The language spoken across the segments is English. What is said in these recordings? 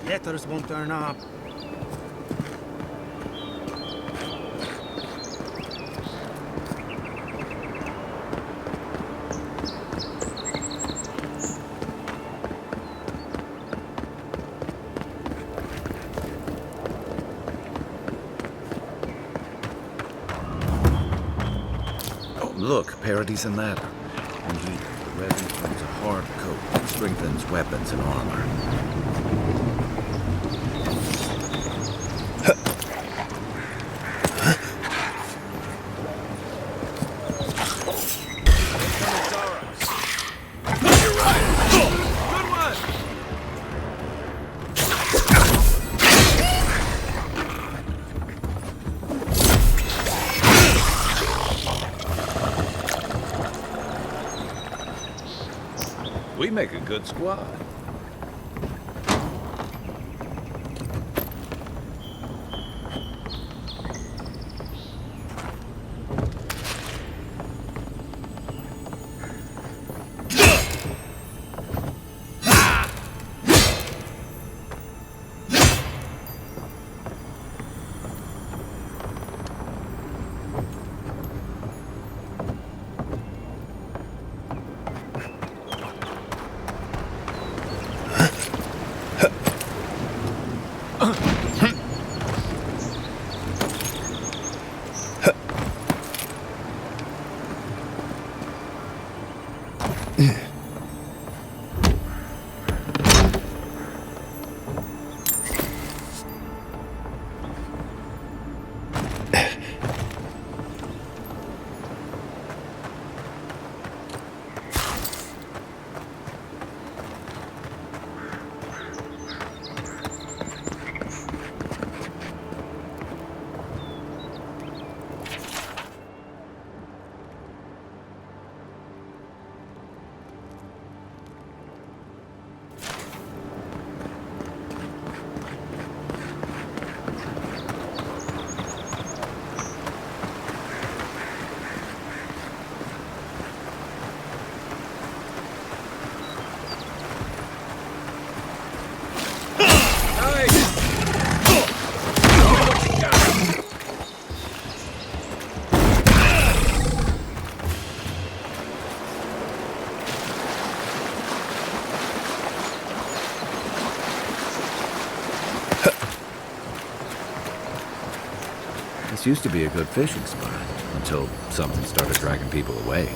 Letters won't turn up. Oh, look, Parodies and Ladder. When heated, the resin forms a hard coat that strengthens weapons and armor. We make a good squad. This used to be a good fishing spot, until something started dragging people away.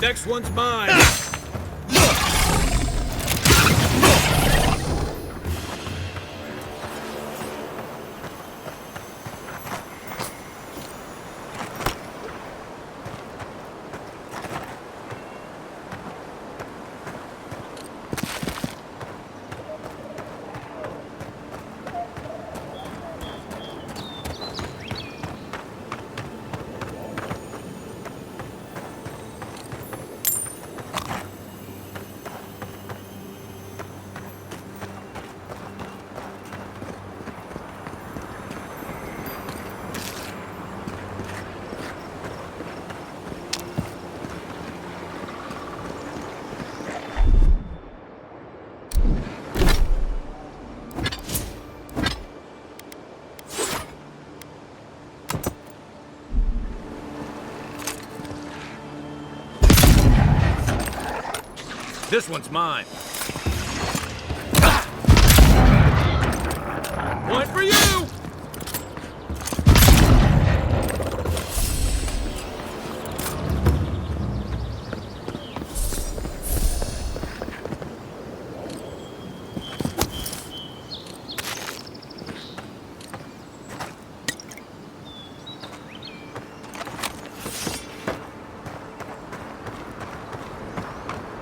Next one's mine. This one's mine. Point for you!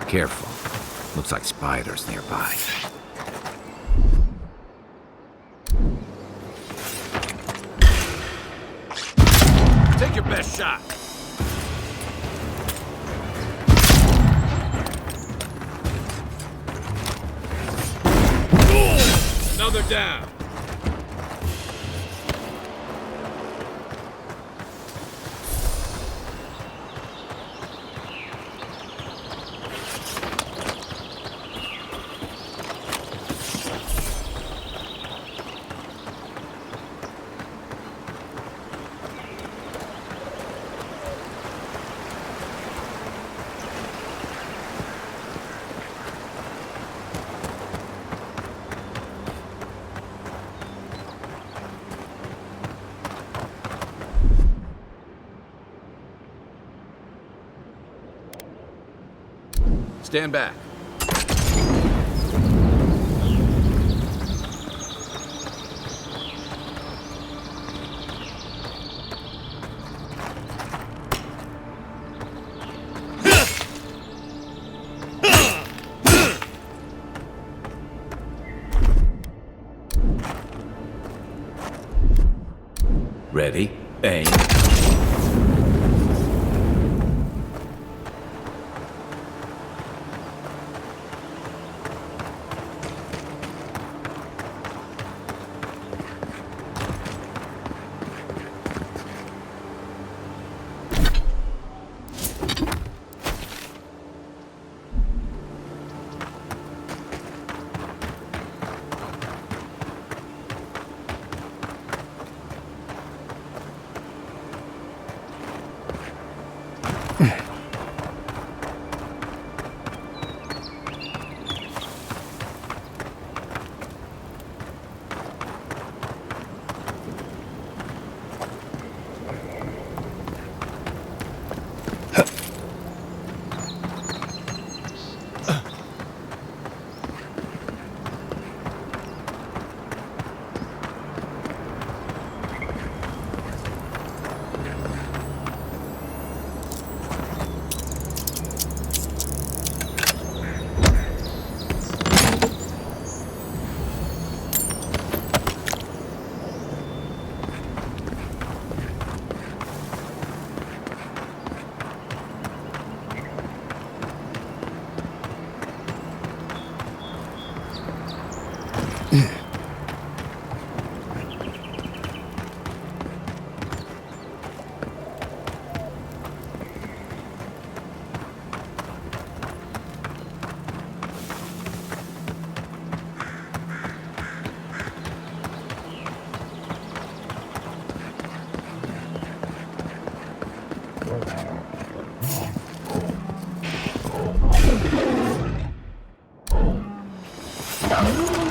Careful. Looks like spiders nearby. Take your best shot. Another down. Stand back. Ready? Aim.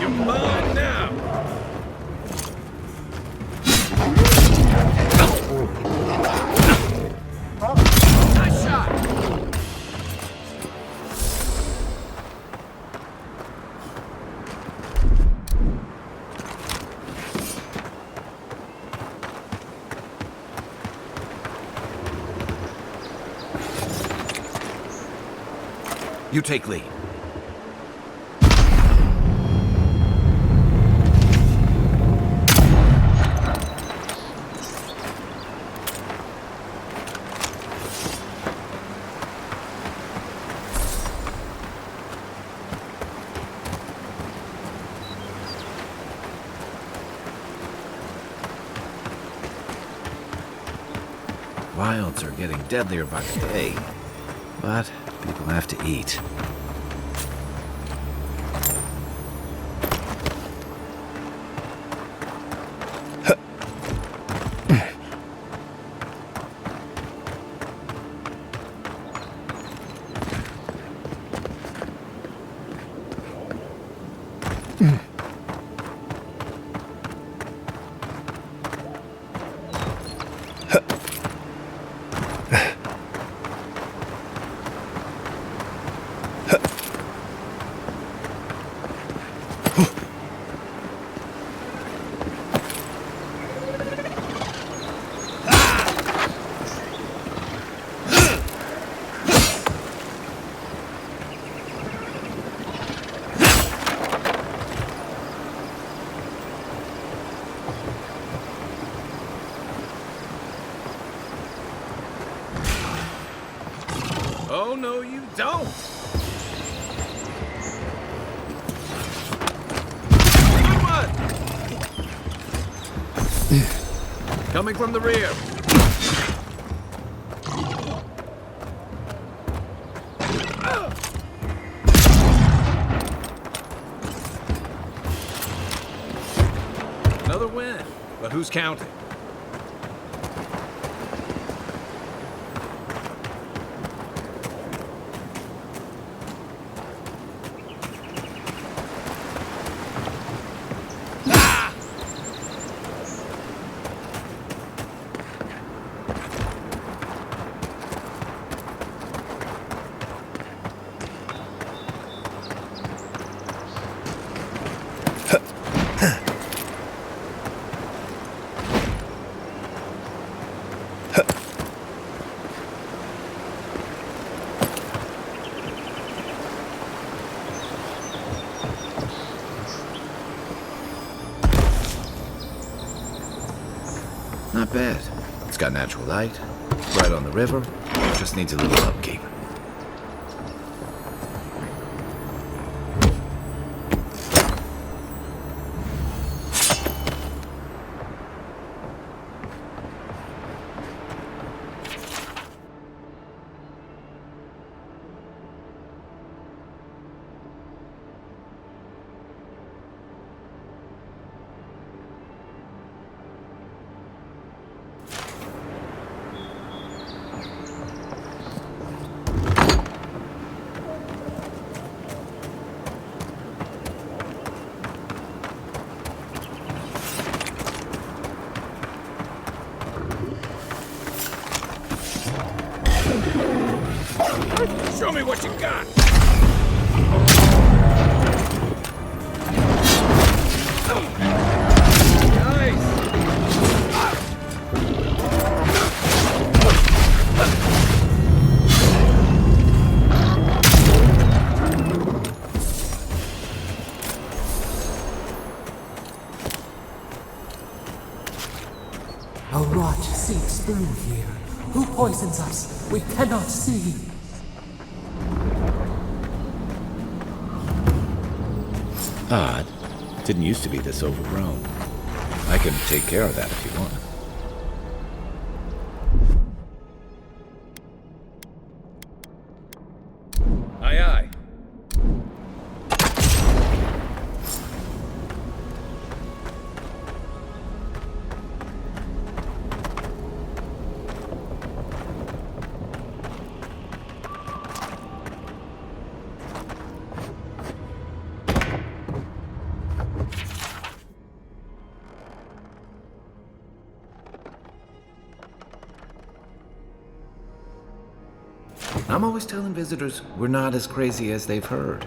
You're mine now. Nice shot. You take lead. Wilds are getting deadlier by the day, but people have to eat. Oh, no, you don't! Good one! Coming from the rear. Another win, but who's counting? Not bad. It's got natural light, right on the river, just needs a little upkeep. Show me what you got! Nice! A rot seeps through here. Who poisons us? We cannot see. Odd. Didn't used to be this overgrown. I can take care of that if you want. Aye, aye. I'm always telling visitors we're not as crazy as they've heard.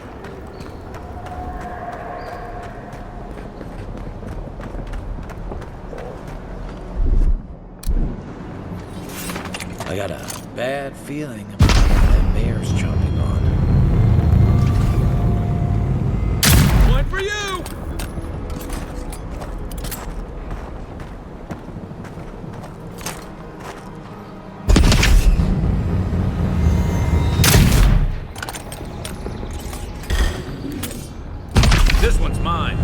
I got a bad feeling about what that mayor's chomping on. One for you! This one's mine.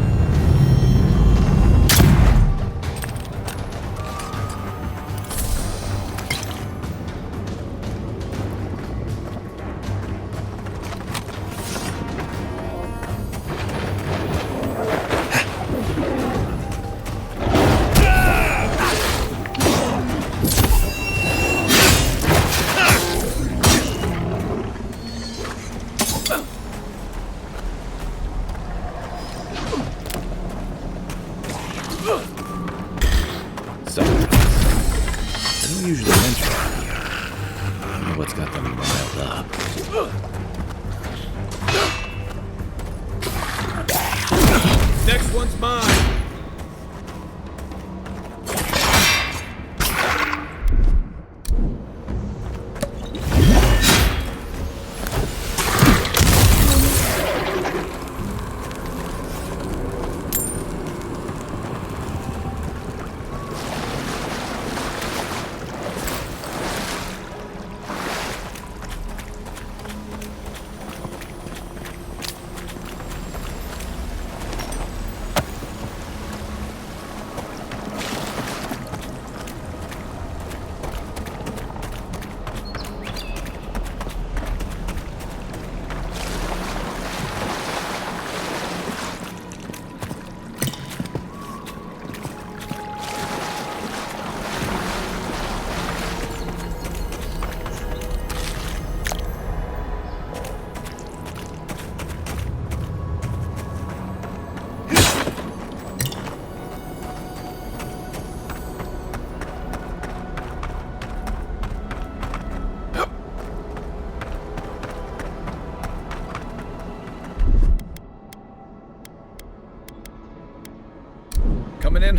So, I don't usually mention it here. I don't know what's got them riled up. Next one's mine.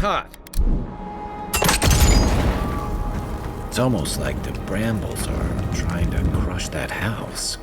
hot. It's almost like the brambles are trying to crush that house.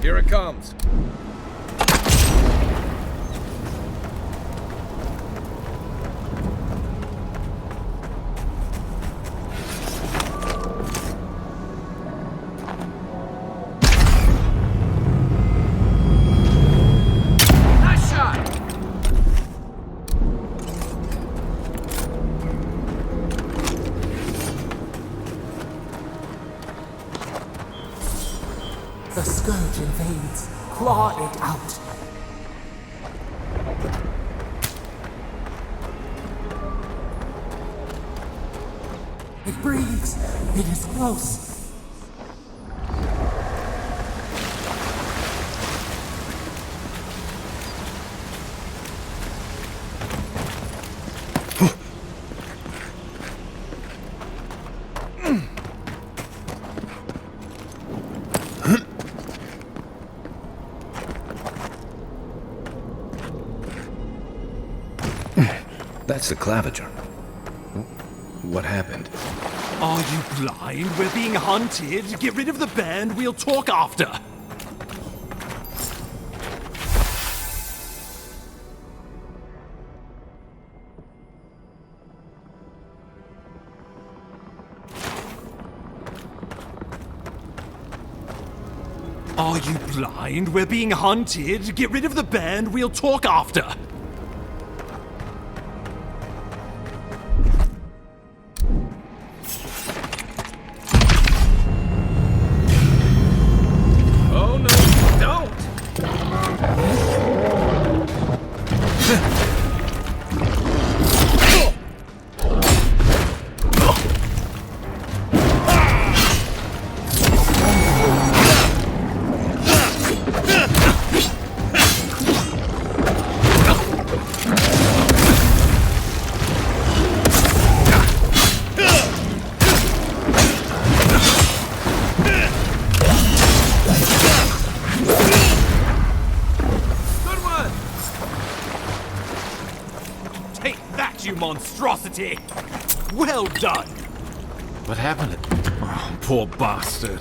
Here it comes. Nice shot! The scourge invades. Claw it out. It breathes. It is close. That's the claviger. What happened? Are you blind? We're being hunted. Get rid of the band. We'll talk after. Are you blind? We're being hunted. Get rid of the band. We'll talk after. Oh no, don't! Take that, you monstrosity! Well done! What happened? Oh, poor bastard.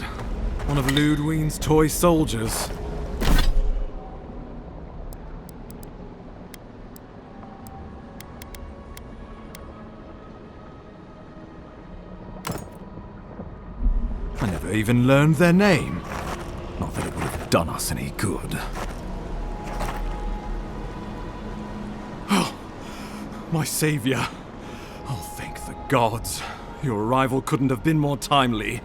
One of Ludwine's toy soldiers. I never even learned their name. Not that it would have done us any good. Oh, my savior. Oh, thank the gods. Your arrival couldn't have been more timely.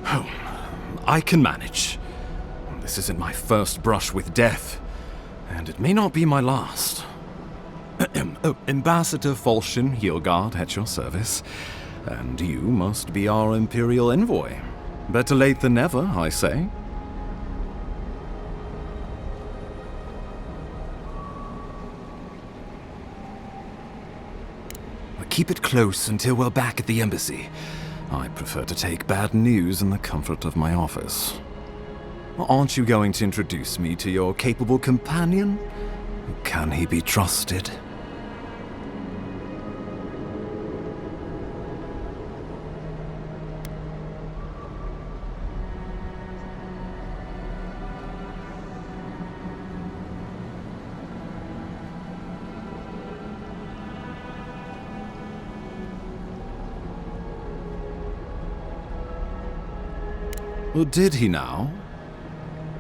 Oh, I can manage. This isn't my first brush with death, and it may not be my last. Oh, Ambassador Falchion Heelguard at your service, and you must be our Imperial envoy. Better late than never, I say. But keep it close until we're back at the embassy. I prefer to take bad news in the comfort of my office. Aren't you going to introduce me to your capable companion? Can he be trusted? Well, did he now?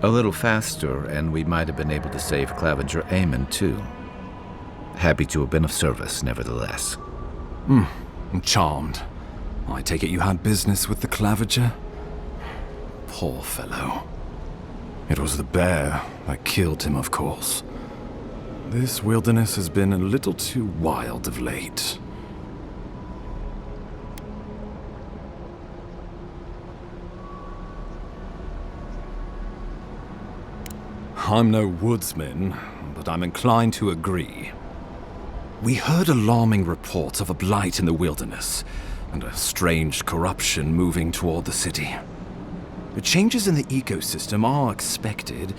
A little faster, and we might have been able to save Clavenger Aemon, too. Happy to have been of service, nevertheless. I'm charmed. I take it you had business with the Clavenger? Poor fellow. It was the bear that killed him, of course. This wilderness has been a little too wild of late. I'm no woodsman, but I'm inclined to agree. We heard alarming reports of a blight in the wilderness, and a strange corruption moving toward the city. The changes in the ecosystem are expected,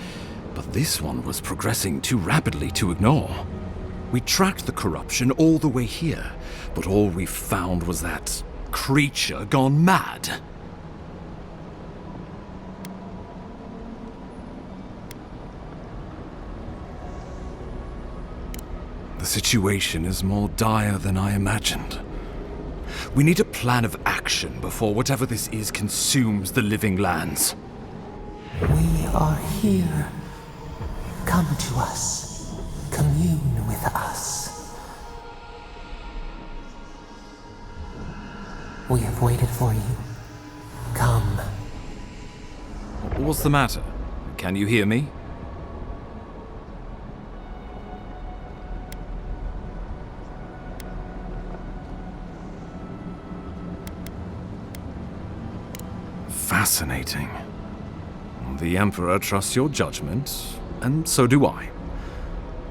but this one was progressing too rapidly to ignore. We tracked the corruption all the way here, but all we found was that creature gone mad. The situation is more dire than I imagined. We need a plan of action before whatever this is consumes the living lands. We are here. Come to us. Commune with us. We have waited for you. Come. What's the matter? Can you hear me? Fascinating. The Emperor trusts your judgment, and so do I.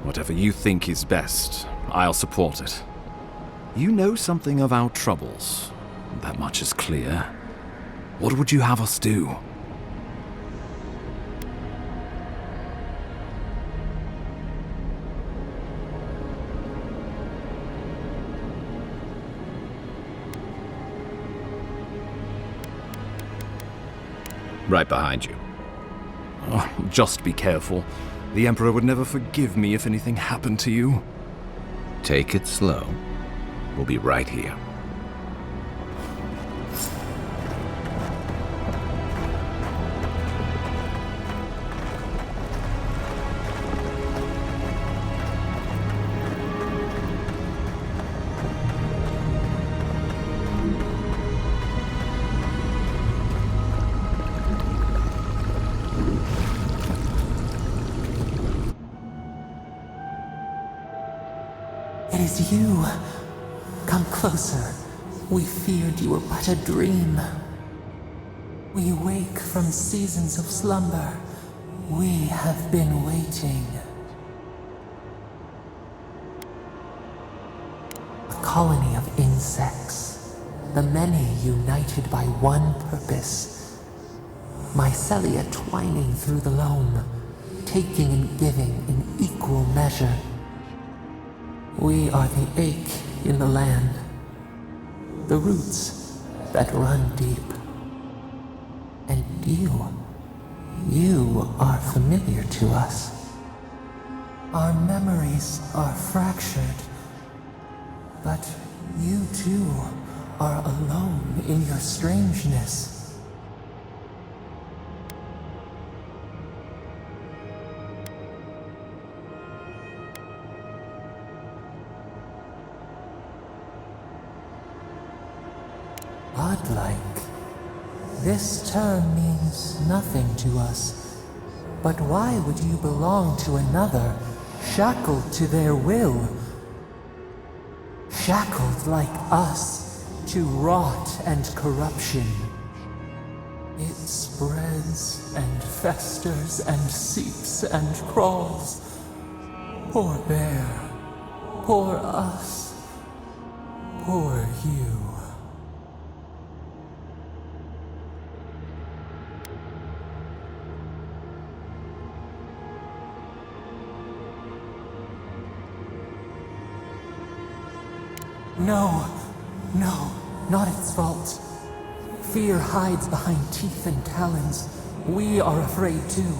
Whatever you think is best, I'll support it. You know something of our troubles. That much is clear. What would you have us do? Right behind you. Oh, just be careful. The Emperor would never forgive me if anything happened to you. Take it slow. We'll be right here. It is you. Come closer. We feared you were but a dream. We wake from seasons of slumber. We have been waiting. A colony of insects. The many united by one purpose. Mycelia twining through the loam, taking and giving in equal measure. We are the ache in the land, the roots that run deep. And you are familiar to us. Our memories are fractured, but you too are alone in your strangeness. Godlike. This term means nothing to us. But why would you belong to another, shackled to their will? Shackled like us to rot and corruption. It spreads and festers and seeps and crawls. Poor bear. Poor us. Poor you. No, not its fault. Fear hides behind teeth and talons. We are afraid too.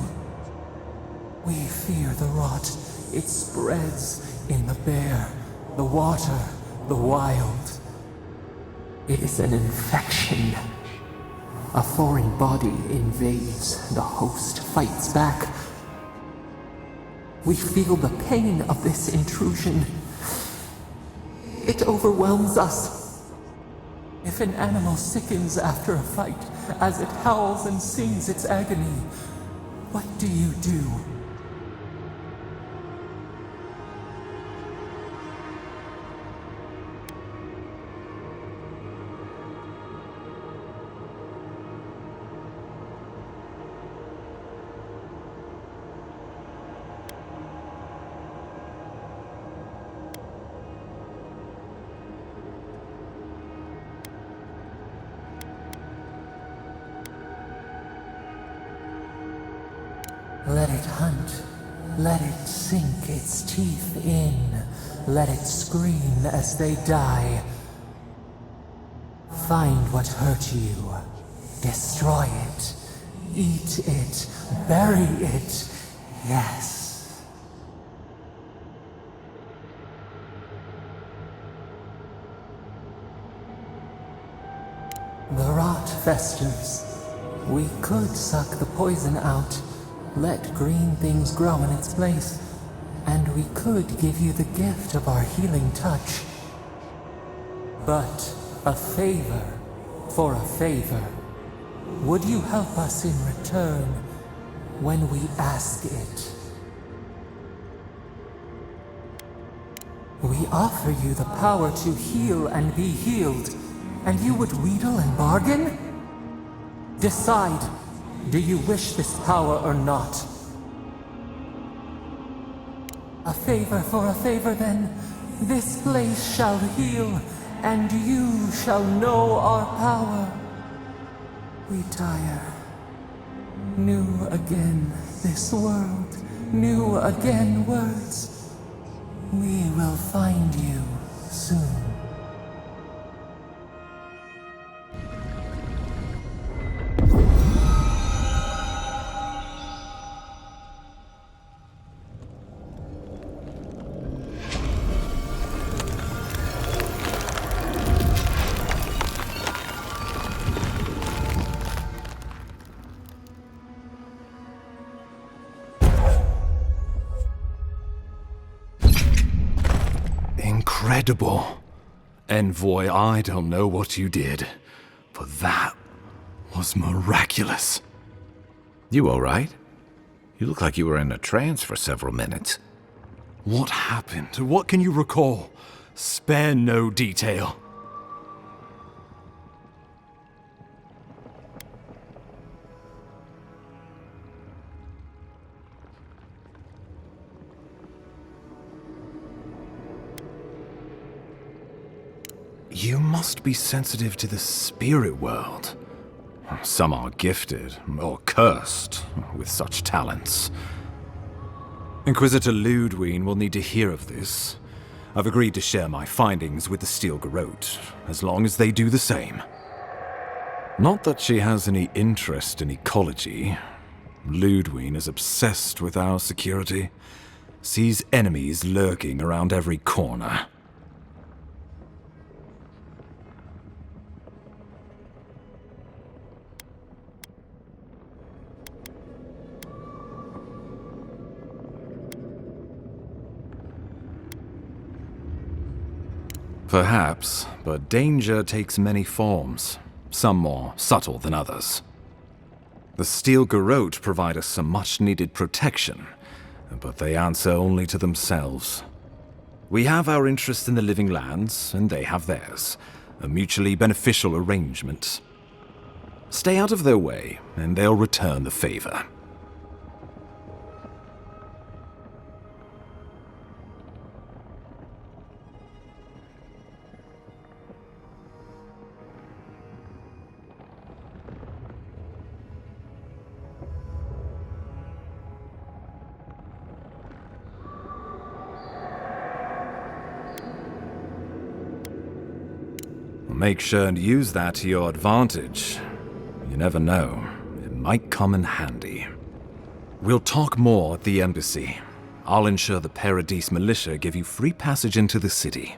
We fear the rot. It spreads in the bear, the water, the wild. It is an infection. A foreign body invades, the host fights back. We feel the pain of this intrusion. It overwhelms us. If an animal sickens after a fight, as it howls and sings its agony, what do you do? Let it hunt. Let it sink its teeth in. Let it scream as they die. Find what hurt you. Destroy it. Eat it. Bury it. Yes. The rot festers. We could suck the poison out. Let green things grow in its place, and we could give you the gift of our healing touch. But a favor for a favor. Would you help us in return when we ask it? We offer you the power to heal and be healed, and you would wheedle and bargain? Decide. Do you wish this power or not? A favor for a favor, then. This place shall heal, and you shall know our power. We tire. New again this world, new again words. We will find you soon. Incredible. Envoy, I don't know what you did, but that was miraculous. You all right? You look like you were in a trance for several minutes. What happened? What can you recall? Spare no detail. You must be sensitive to the spirit world. Some are gifted, or cursed, with such talents. Inquisitor Ludwig will need to hear of this. I've agreed to share my findings with the Steel Garrote, as long as they do the same. Not that she has any interest in ecology. Ludwig is obsessed with our security, sees enemies lurking around every corner. Perhaps, but danger takes many forms, some more subtle than others. The Steel Garrote provide us some much-needed protection, but they answer only to themselves. We have our interest in the living lands, and they have theirs, a mutually beneficial arrangement. Stay out of their way, and they'll return the favor. Make sure and use that to your advantage. You never know. It might come in handy. We'll talk more at the embassy. I'll ensure the Paradise militia give you free passage into the city.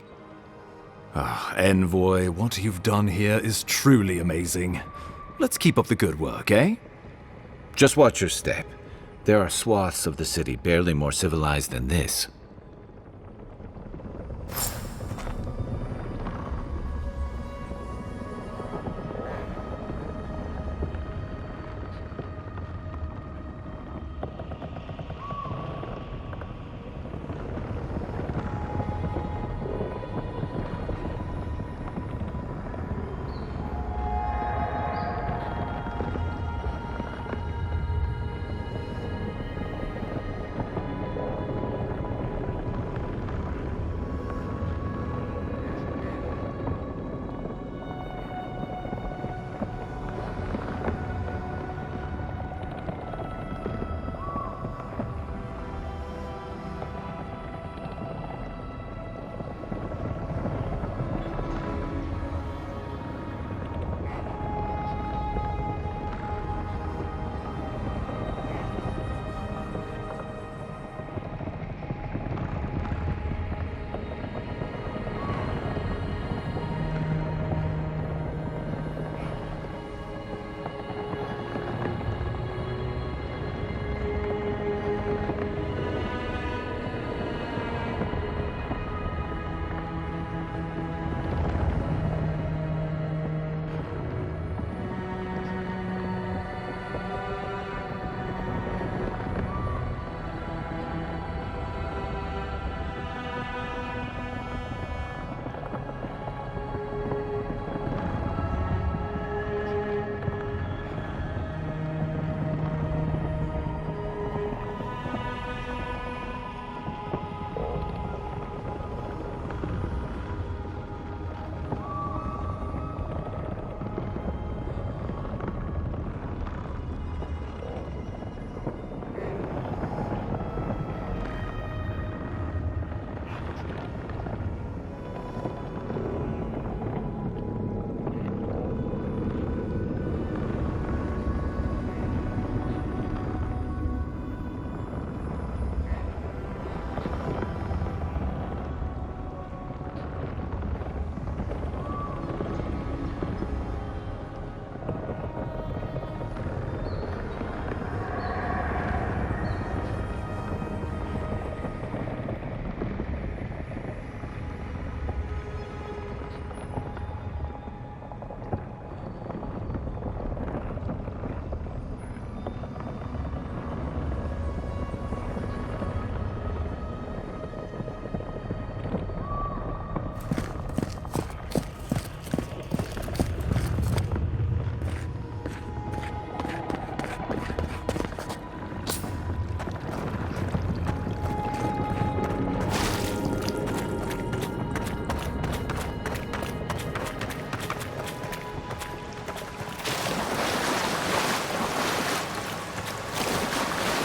Envoy, what you've done here is truly amazing. Let's keep up the good work, eh? Just watch your step. There are swaths of the city barely more civilized than this.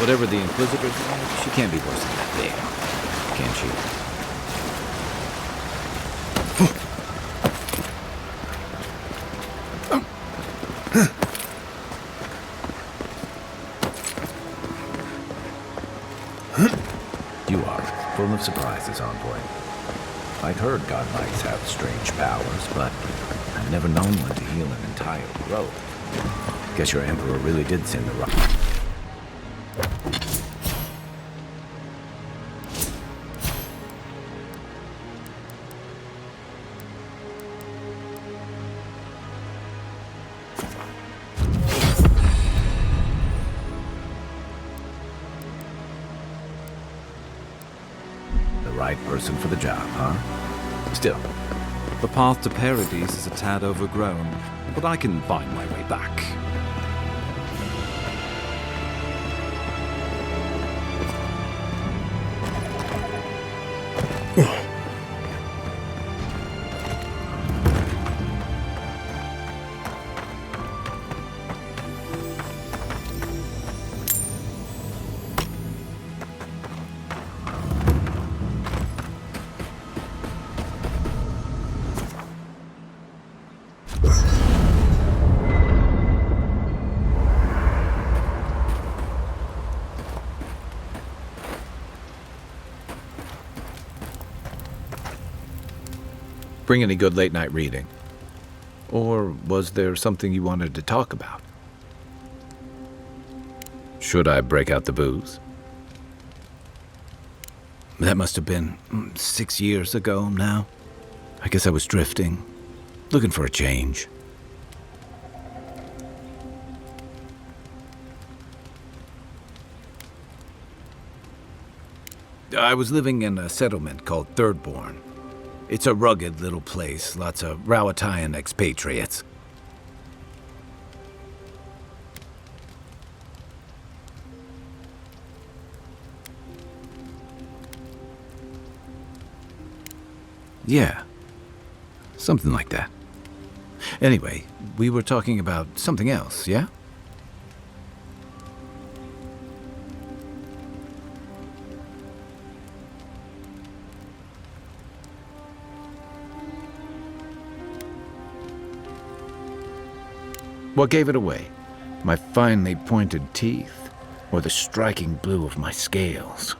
Whatever the Inquisitor's like, she can't be worse than that thing, can she? You are full of surprises, Envoy. I'd heard God Knights have strange powers, but I've never known one to heal an entire grove. Guess your Emperor really did send the rock. Right person for the job, huh? Still, The path to Paradise is a tad overgrown, but I can find my way back. Bring any good late-night reading? Or was there something you wanted to talk about? Should I break out the booze? That must have been 6 years ago now. I guess I was drifting, looking for a change. I was living in a settlement called Thirdborn. It's a rugged little place, lots of Rawatayan expatriates. Yeah, something like that. Anyway, we were talking about something else, yeah? What gave it away? My finely pointed teeth, or the striking blue of my scales?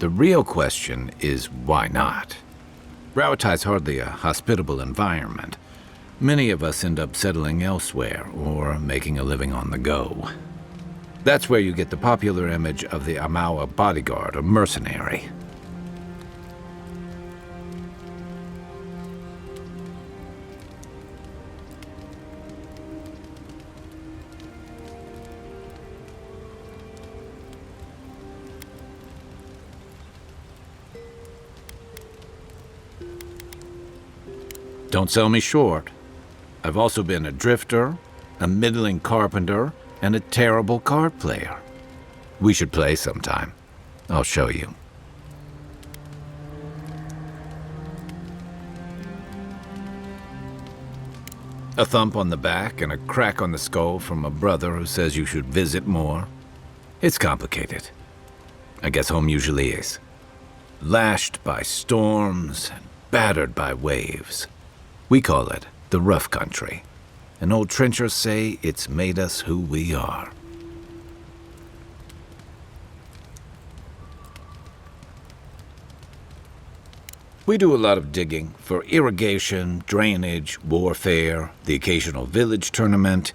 The real question is why not? Rauatai's hardly a hospitable environment. Many of us end up settling elsewhere or making a living on the go. That's where you get the popular image of the Amawa bodyguard or mercenary. Don't sell me short. I've also been a drifter, a middling carpenter, and a terrible card player. We should play sometime. I'll show you. A thump on the back and a crack on the skull from a brother who says you should visit more. It's complicated. I guess home usually is. Lashed by storms and battered by waves. We call it the rough country, and old trenchers say it's made us who we are. We do a lot of digging for irrigation, drainage, warfare, the occasional village tournament.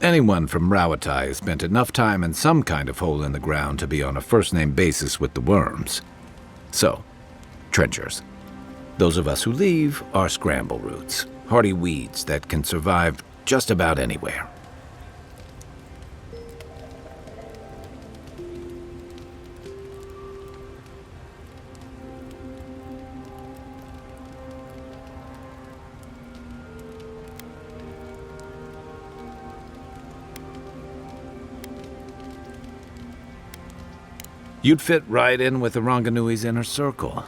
Anyone from Rauatai has spent enough time in some kind of hole in the ground to be on a first-name basis with the worms. So, trenchers. Those of us who leave are scramble roots, hardy weeds that can survive just about anywhere. You'd fit right in with the Ranganui's inner circle.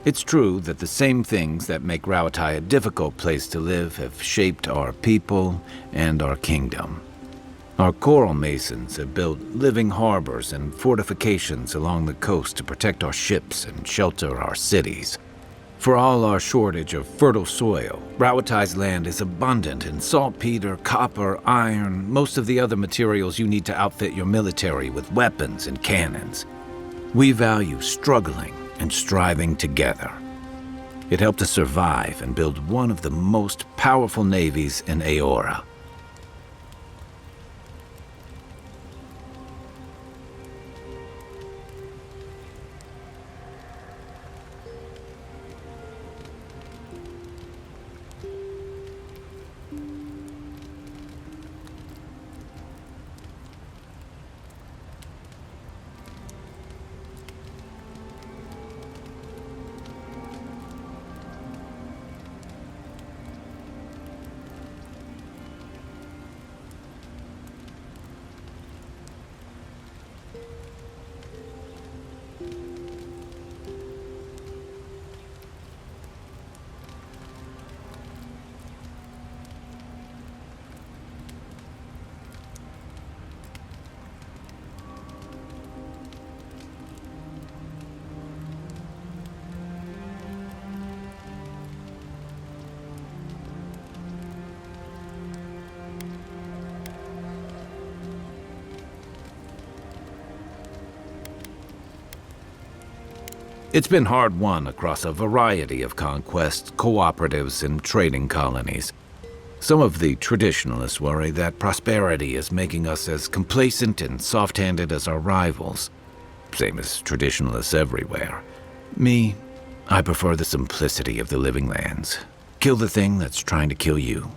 It's true that the same things that make Rauatai a difficult place to live have shaped our people and our kingdom. Our coral masons have built living harbors and fortifications along the coast to protect our ships and shelter our cities. For all our shortage of fertile soil, Rauatai's land is abundant in saltpeter, copper, iron, most of the other materials you need to outfit your military with weapons and cannons. We value struggling and striving together. It helped us survive and build one of the most powerful navies in Aora. It's been hard-won across a variety of conquests, cooperatives, and trading colonies. Some of the traditionalists worry that prosperity is making us as complacent and soft-handed as our rivals. Same as traditionalists everywhere. Me, I prefer the simplicity of the living lands. Kill the thing that's trying to kill you,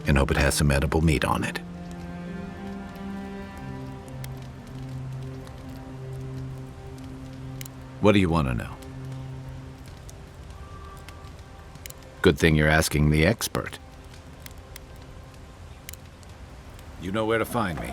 and hope it has some edible meat on it. What do you want to know? Good thing you're asking the expert. You know where to find me.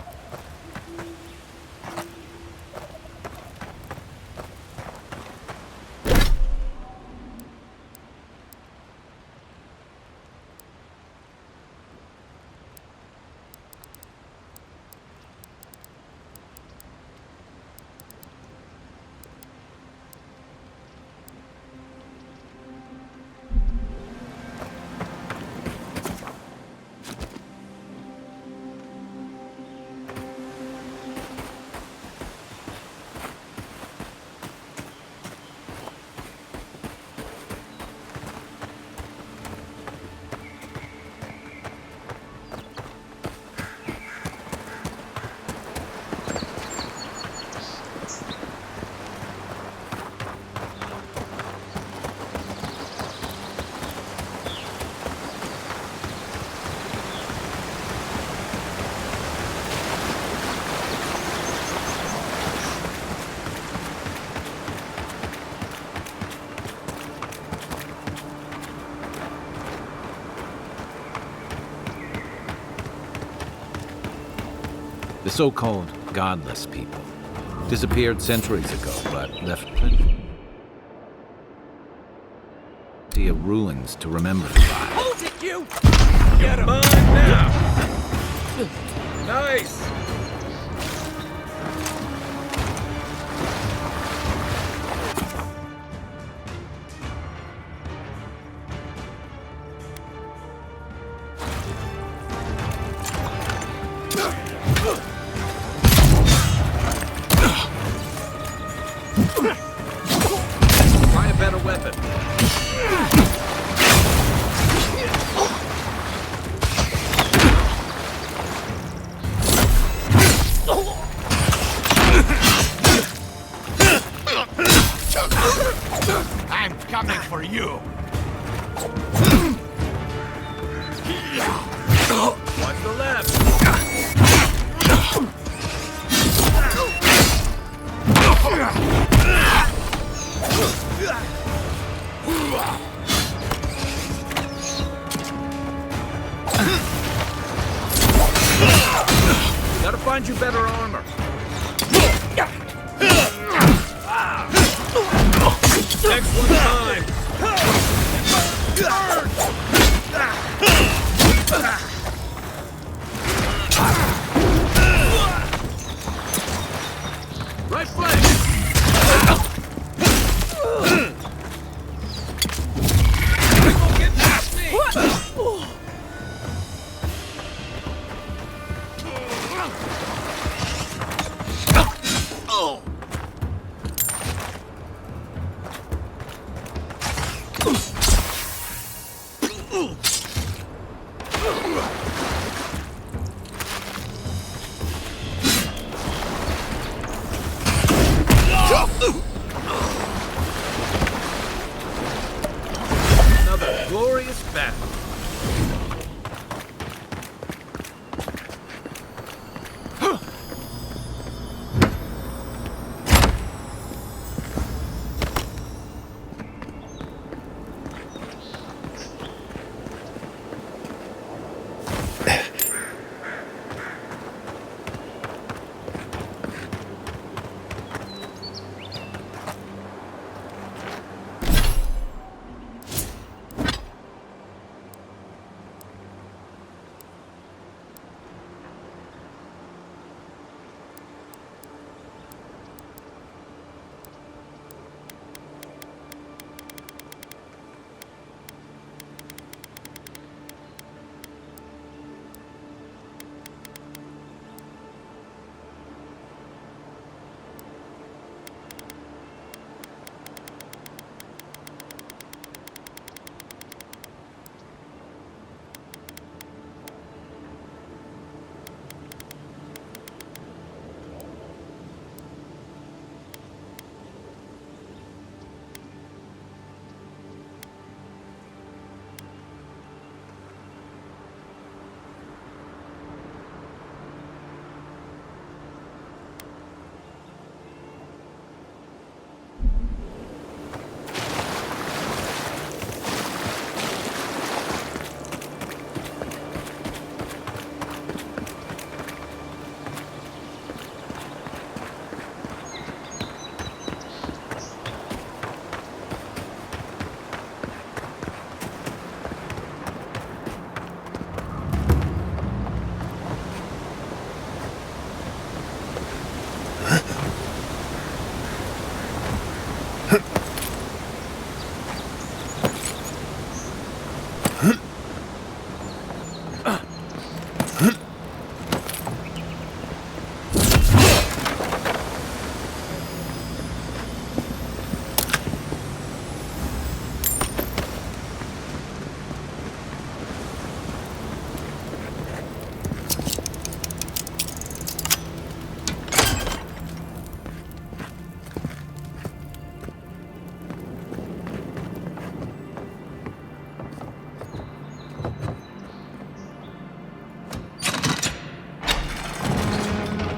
The so-called godless people. Disappeared centuries ago, but left plenty of ruins to remember the by. Hold it, you! Get him! Mine now! Nice! Find a better weapon. I'm coming for you. Watch the left. Gotta find you better armor. Next one's mine. Right flank. People get past me. Another glorious battle.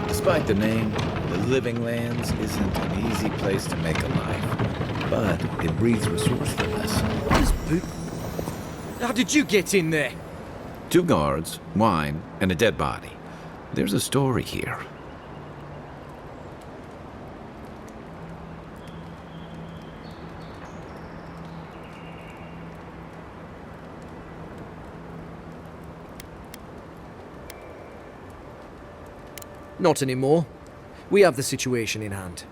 Despite the name, the Living Lands isn't an easy place to make a life, but it breeds resourcefulness. How did you get in there? 2 guards, wine, and a dead body. There's a story here. Not anymore. We have the situation in hand.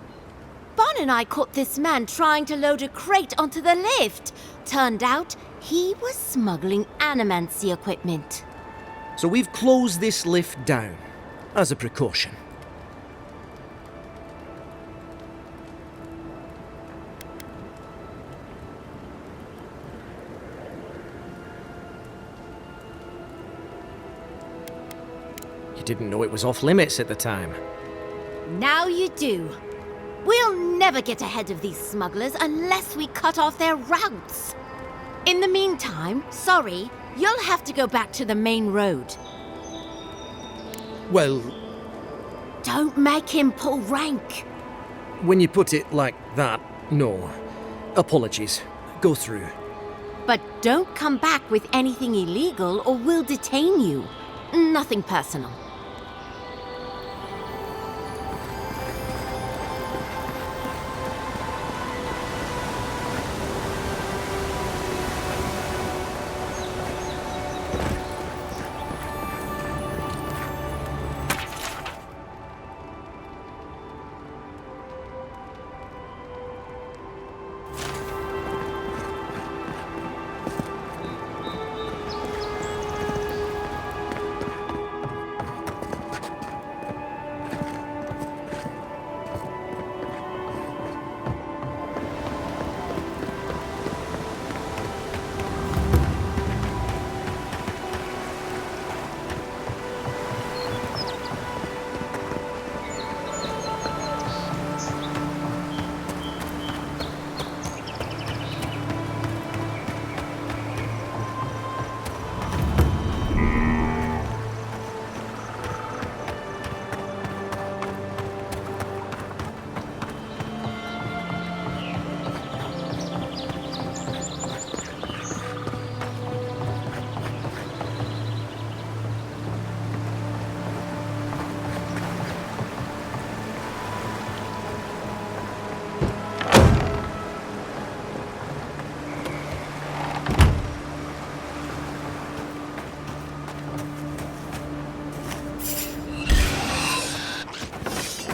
Bon and I caught this man trying to load a crate onto the lift. Turned out he was smuggling animancy equipment. So we've closed this lift down, as a precaution. You didn't know it was off limits at the time. Now you do. We'll never get ahead of these smugglers unless we cut off their routes. In the meantime, sorry, you'll have to go back to the main road. Well, Don't make him pull rank. when you put it like that, no. Apologies. Go through. But don't come back with anything illegal or we'll detain you. Nothing personal.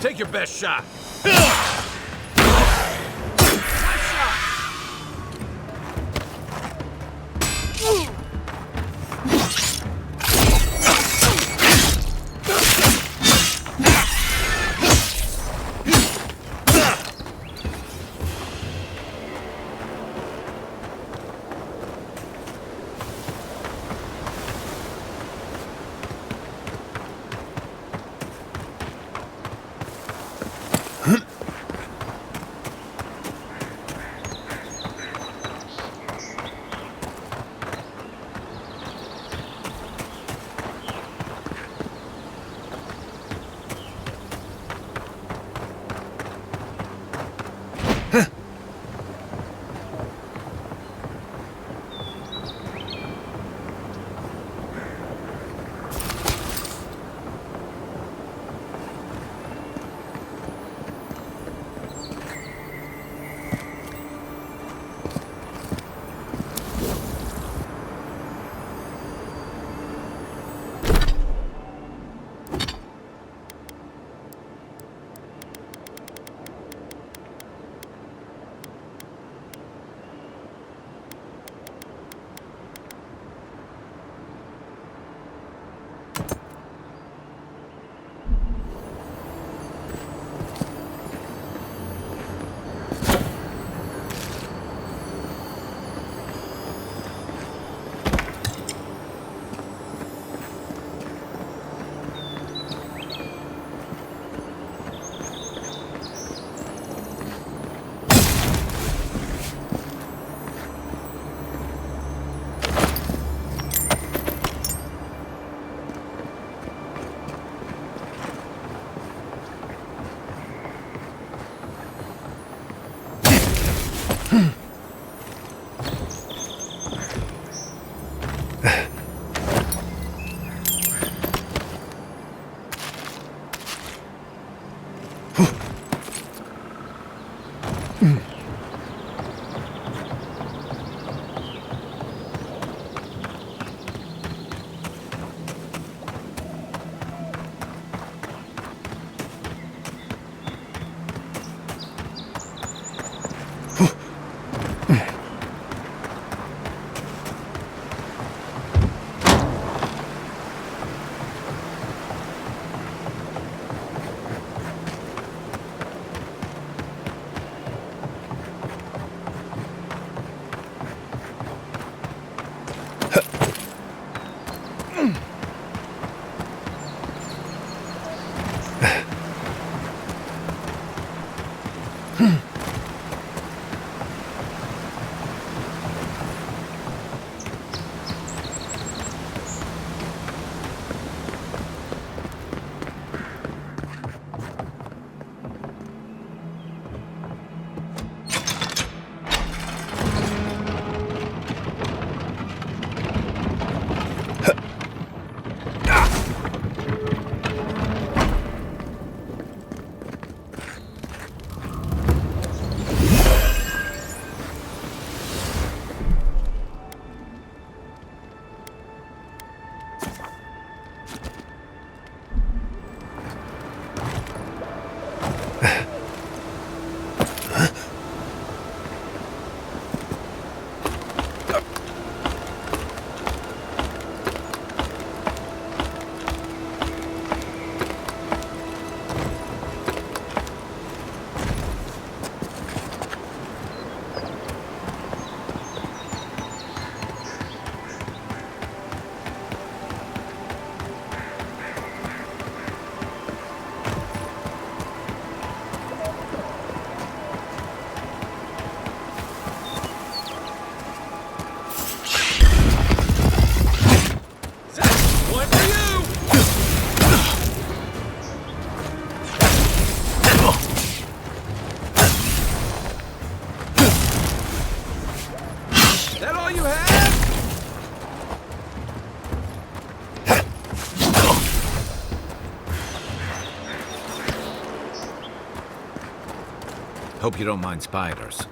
Take your best shot. One for you! That all you have? Hope you don't mind spiders.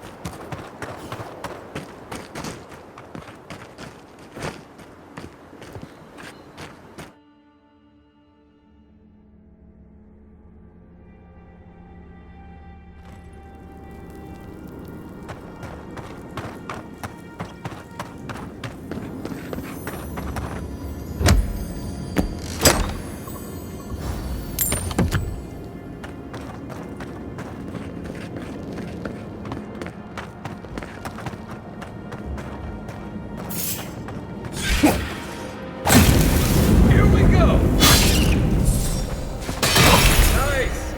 Here we go! Nice!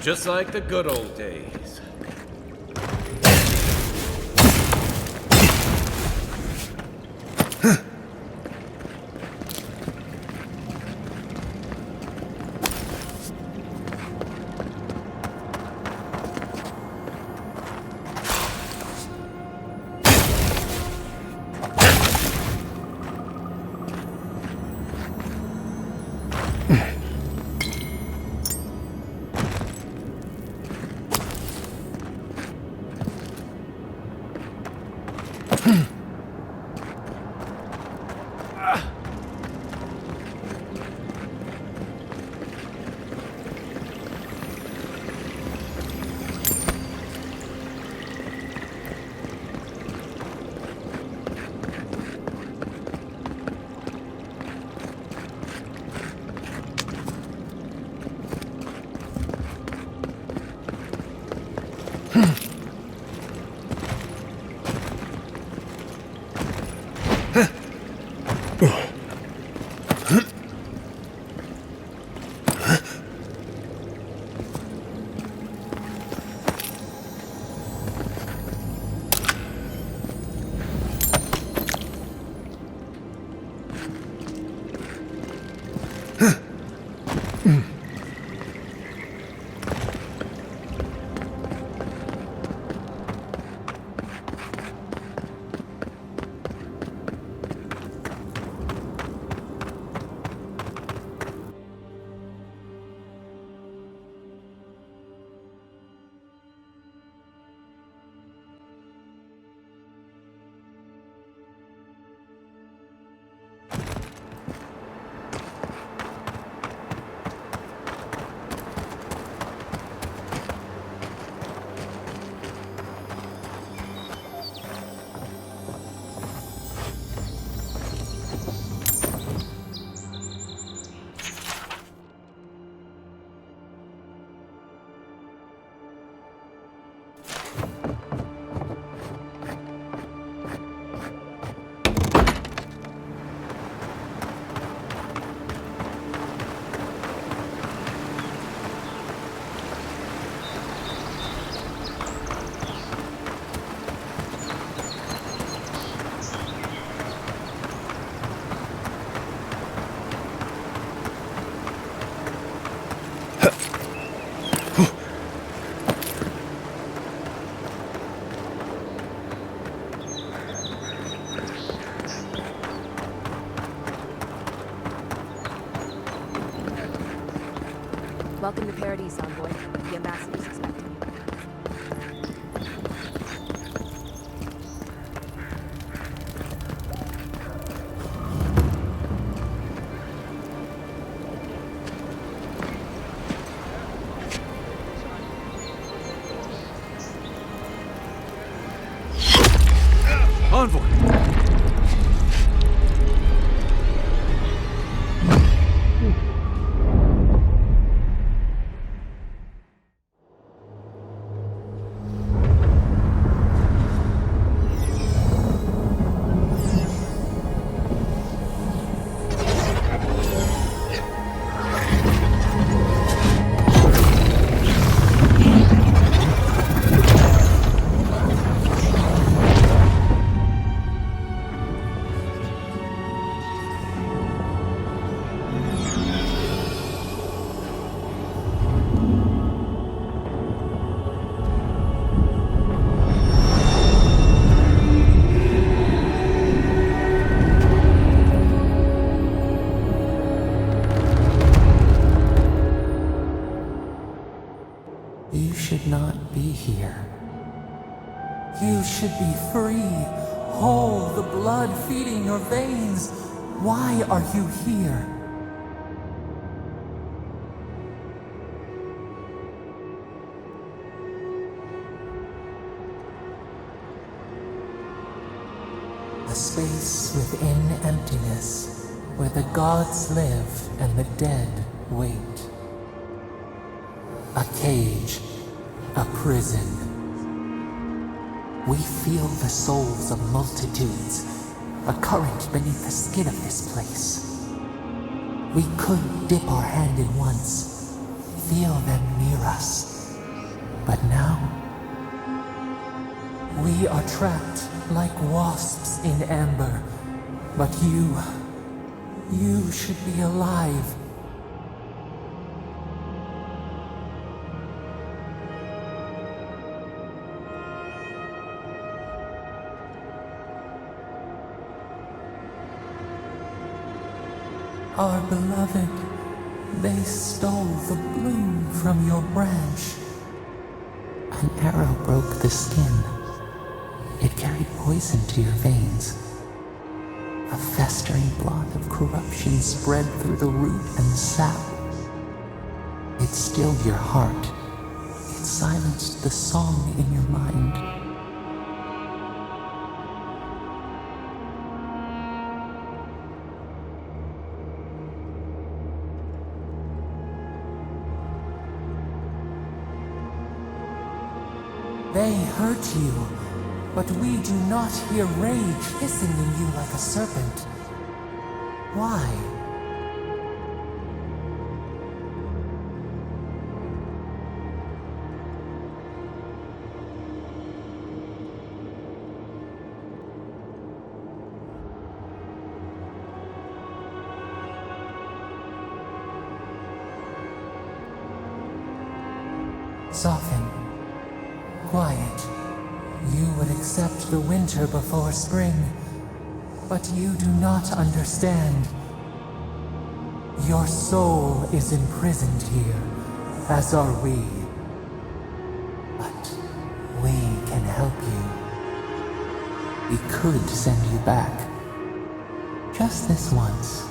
Just like the good old days. Welcome to Paradise, Envoy. The ambassador's expecting you. Envoy! You should not be here. You should be free, whole, the blood feeding your veins. Why are you here? A space within emptiness, where the gods live and the dead wait. A cage, a prison. We feel the souls of multitudes, a current beneath the skin of this place. We could dip our hand in once, feel them near us. But now, we are trapped like wasps in amber. But you should be alive. Our beloved, they stole the bloom from your branch. An arrow broke the skin. It carried poison to your veins. A festering blot of corruption spread through the root and sap. It stilled your heart. It silenced the song in your mind. They hurt you, but we do not hear rage hissing in you like a serpent. Why? Soften. Quiet. You would accept the winter before spring, but you do not understand. Your soul is imprisoned here, as are we. But we can help you. We could send you back. Just this once.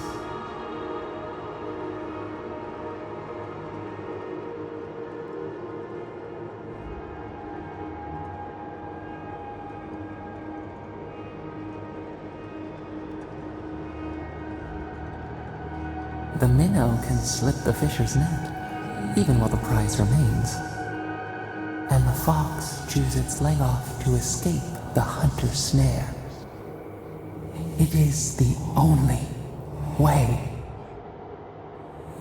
The minnow can slip the fisher's net, even while the prize remains. And the fox chews its leg off to escape the hunter's snare. It is the only way.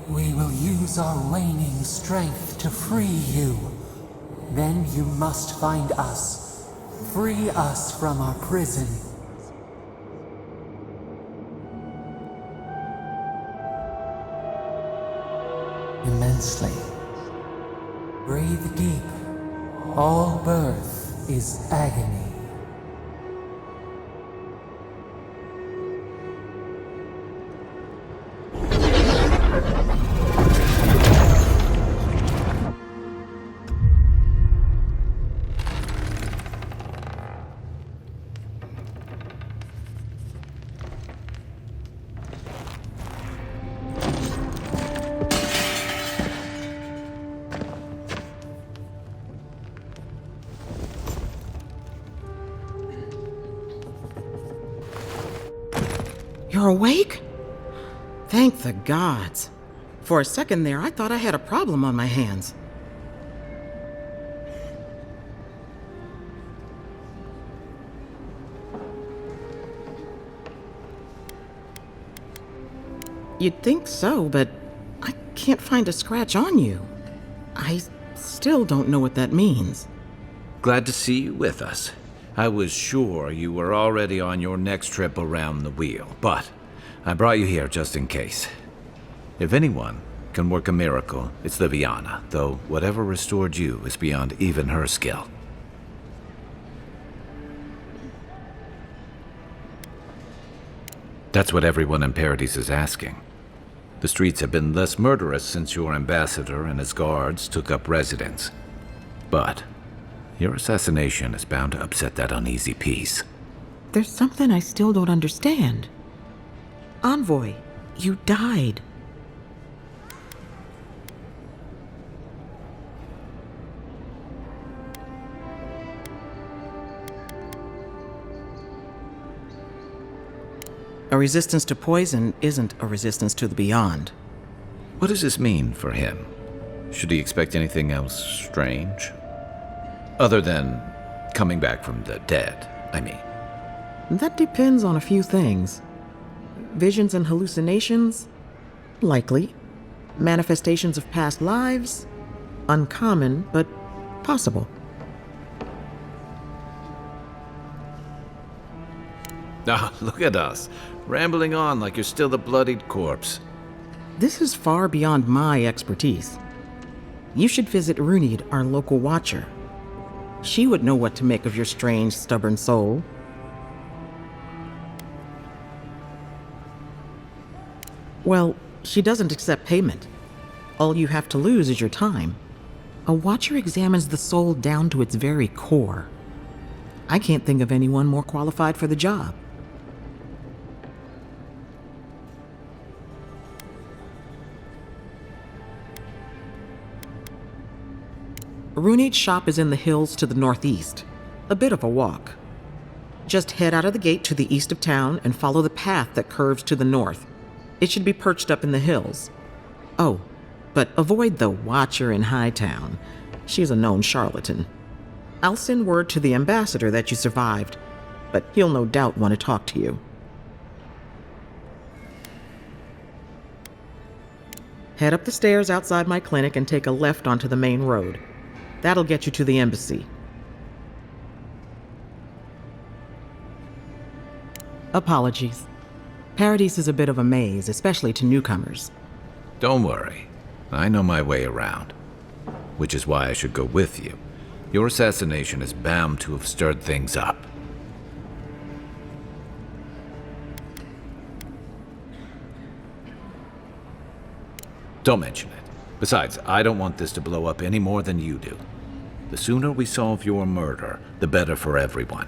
We will use our waning strength to free you. Then you must find us. Free us from our prison. Immensely. Breathe deep. All birth is agony. You're awake? Thank the gods. For a second there, I thought I had a problem on my hands. You'd think so, but I can't find a scratch on you. I still don't know what that means. Glad to see you with us. I was sure you were already on your next trip around the wheel, but I brought you here just in case. If anyone can work a miracle, it's Liviana, though whatever restored you is beyond even her skill. That's what everyone in Paradise is asking. The streets have been less murderous since your ambassador and his guards took up residence. But your assassination is bound to upset that uneasy peace. There's something I still don't understand. Envoy, you died. A resistance to poison isn't a resistance to the beyond. What does this mean for him? Should he expect anything else strange? Other than coming back from the dead, I mean. That depends on a few things. Visions and hallucinations? Likely. Manifestations of past lives? Uncommon, but possible. Ah, look at us, rambling on like you're still the bloodied corpse. This is far beyond my expertise. You should visit Runid, our local watcher. She would know what to make of your strange, stubborn soul. Well, she doesn't accept payment. All you have to lose is your time. A watcher examines the soul down to its very core. I can't think of anyone more qualified for the job. Runid's shop is in the hills to the northeast. A bit of a walk. Just head out of the gate to the east of town and follow the path that curves to the north. It should be perched up in the hills. Oh, but avoid the Watcher in Hightown. She's a known charlatan. I'll send word to the ambassador that you survived, but he'll no doubt want to talk to you. Head up the stairs outside my clinic and take a left onto the main road. That'll get you to the embassy. Apologies. Paradise is a bit of a maze, especially to newcomers. Don't worry, I know my way around. Which is why I should go with you. Your assassination is bound to have stirred things up. Don't mention it. Besides, I don't want this to blow up any more than you do. The sooner we solve your murder, the better for everyone.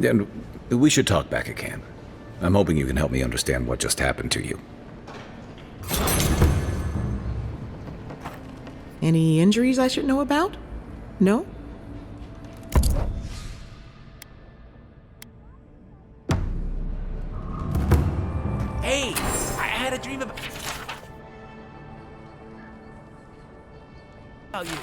And we should talk back again. I'm hoping you can help me understand what just happened to you. Any injuries I should know about? No? Hey, I had a dream about you.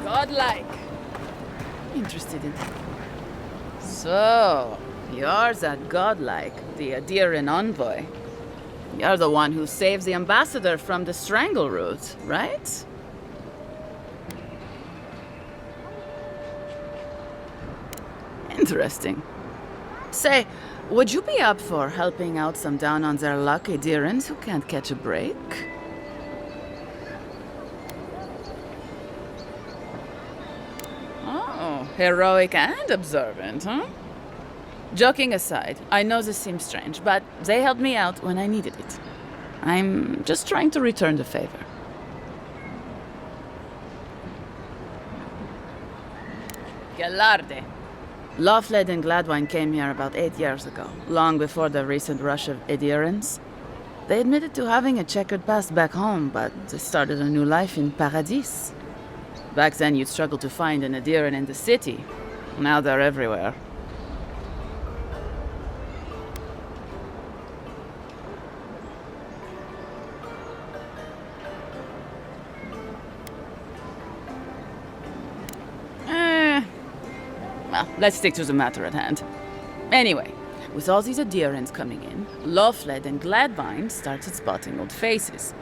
Godlike. Interested in. So, you're that godlike, the Adiran envoy. You're the one who saves the ambassador from the strangle root, right? Interesting. Say, would you be up for helping out some down on their luck Adirans who can't catch a break? Oh, heroic and observant, huh? Joking aside, I know this seems strange, but they helped me out when I needed it. I'm just trying to return the favor. Galarde. Loveled and Gladwine came here about 8 years ago, long before the recent rush of adherents. They admitted to having a checkered past back home, but they started a new life in Paradis. Back then, you'd struggle to find an adherent in the city. Now they're everywhere. Well, let's stick to the matter at hand. Anyway, with all these adherents coming in, Loveled and Gladwine started spotting old faces.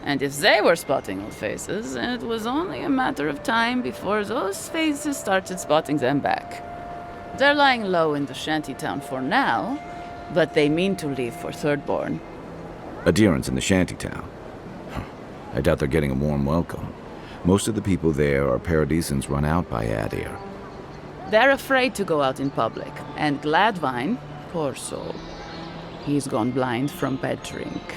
And if they were spotting old faces, it was only a matter of time before those faces started spotting them back. They're lying low in the shantytown for now, but they mean to leave for Thirdborn. Adherents in the shantytown. I doubt they're getting a warm welcome. Most of the people there are Paradisans run out by Adir. They're afraid to go out in public, and Gladwine, poor soul, he's gone blind from bad drink.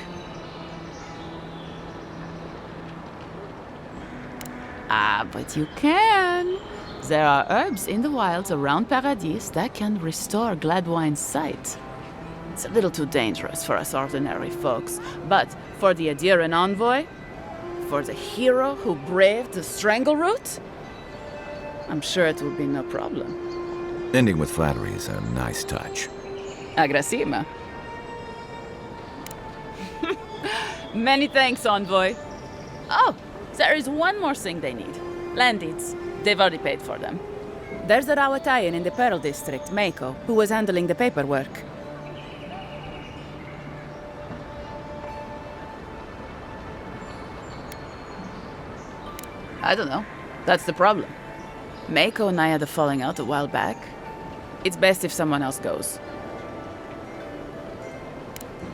Ah, but you can. There are herbs in the wilds around Paradis that can restore Gladwine's sight. It's a little too dangerous for us ordinary folks, but for the adherent envoy, for the hero who braved the strangle route, I'm sure it will be no problem. Ending with flattery is a nice touch. Agrasima. Many thanks, envoy. Oh, there is one more thing they need. Land deeds. They've already paid for them. There's a Rawatayan in the Pearl District, Mako, who was handling the paperwork. I don't know. That's the problem. Mako and I had a falling out a while back. It's best if someone else goes.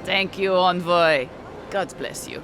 Thank you, envoy. God bless you.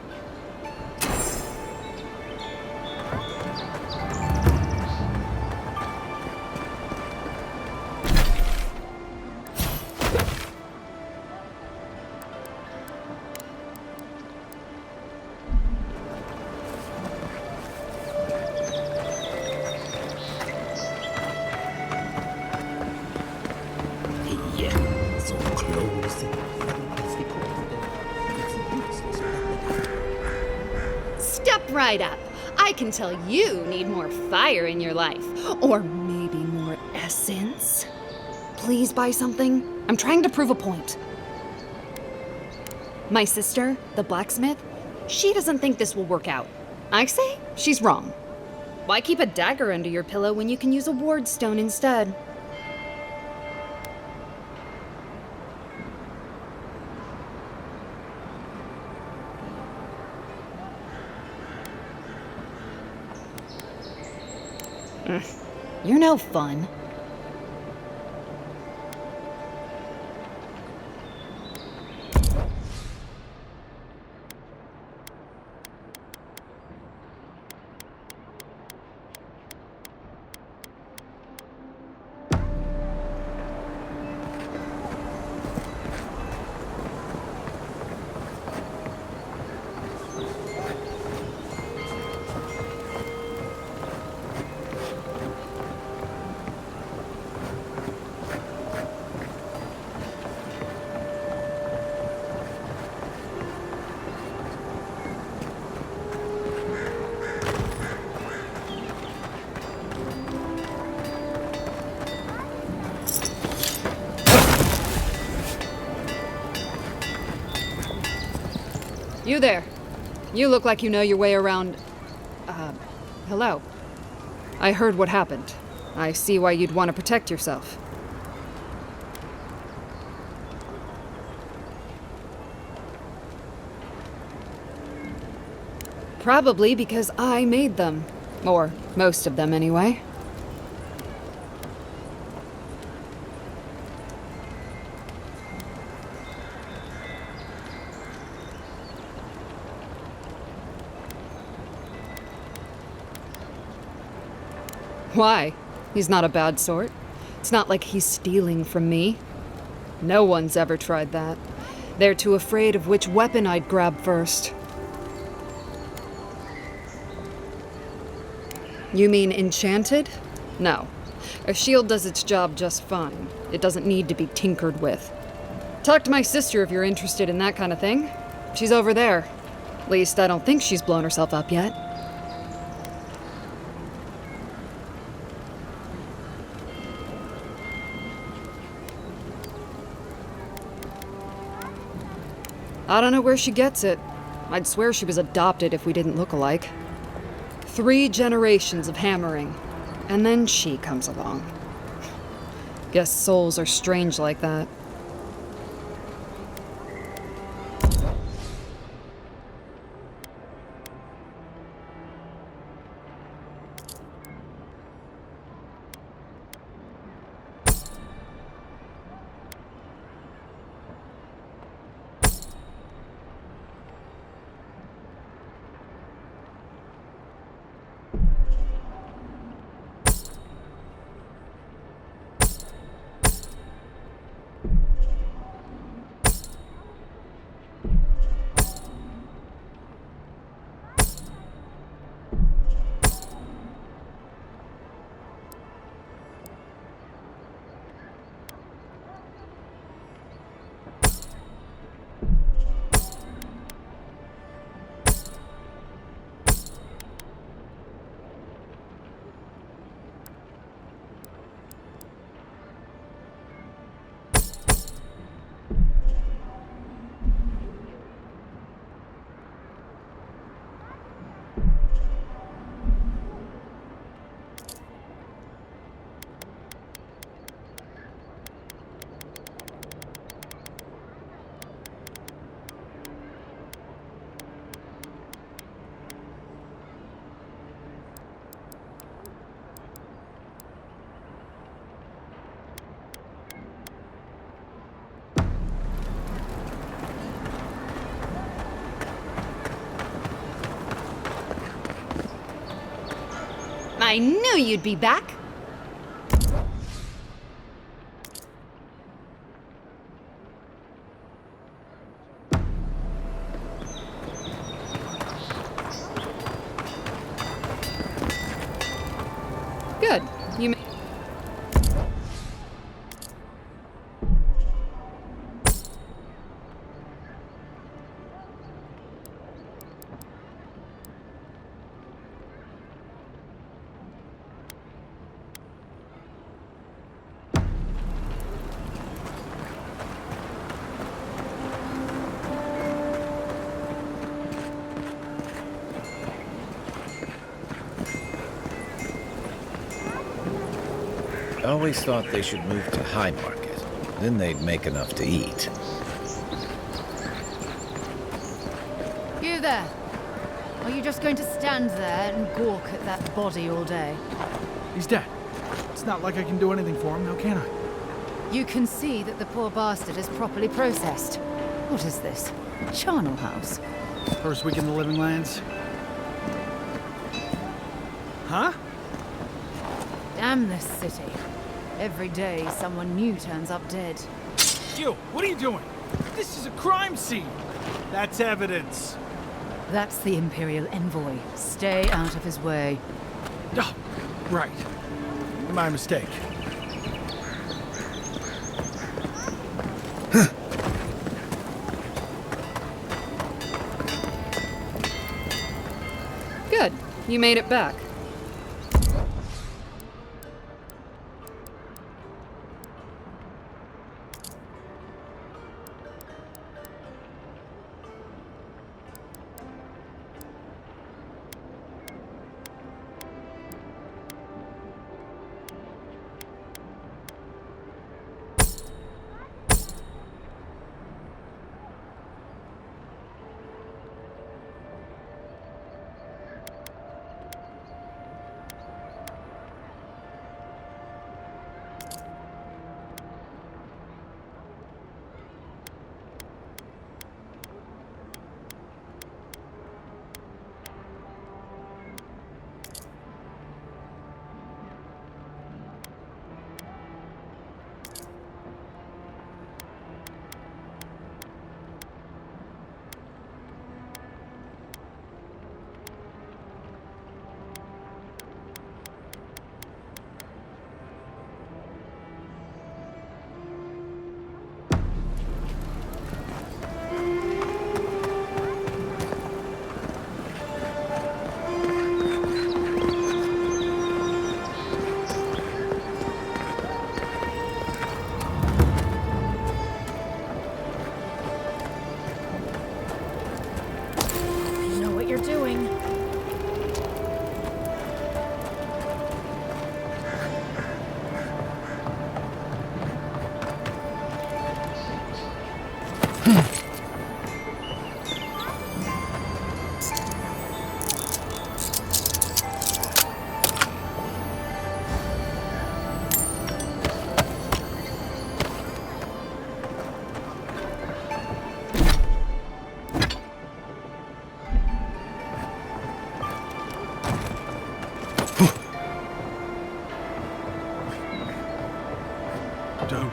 Step right up. I can tell you need more fire in your life. Or maybe more essence. Please buy something. I'm trying to prove a point. My sister, the blacksmith, she doesn't think this will work out. I say she's wrong. Why keep a dagger under your pillow when you can use a ward stone instead? You're no fun. You there. You look like you know your way around... hello. I heard what happened. I see why you'd want to protect yourself. Probably because I made them. Or most of them, anyway. Why? He's not a bad sort. It's not like he's stealing from me. No one's ever tried that. They're too afraid of which weapon I'd grab first. You mean enchanted? No. A shield does its job just fine. It doesn't need to be tinkered with. Talk to my sister if you're interested in that kind of thing. She's over there. At least I don't think she's blown herself up yet. I don't know where she gets it. I'd swear she was adopted if we didn't look alike. 3 generations of hammering, and then she comes along. Guess souls are strange like that. I knew you'd be back! Good. You ma- I always thought they should move to High Market. Then they'd make enough to eat. You there! Are you just going to stand there and gawk at that body all day? He's dead. It's not like I can do anything for him, now can I? You can see that the poor bastard is properly processed. What is this? A charnel house? First week in the Living Lands. Huh? Damn this city. Every day someone new turns up dead. You, what are you doing? This is a crime scene. That's evidence. That's the Imperial envoy. Stay out of his way. Oh, right. My mistake. Good. You made it back.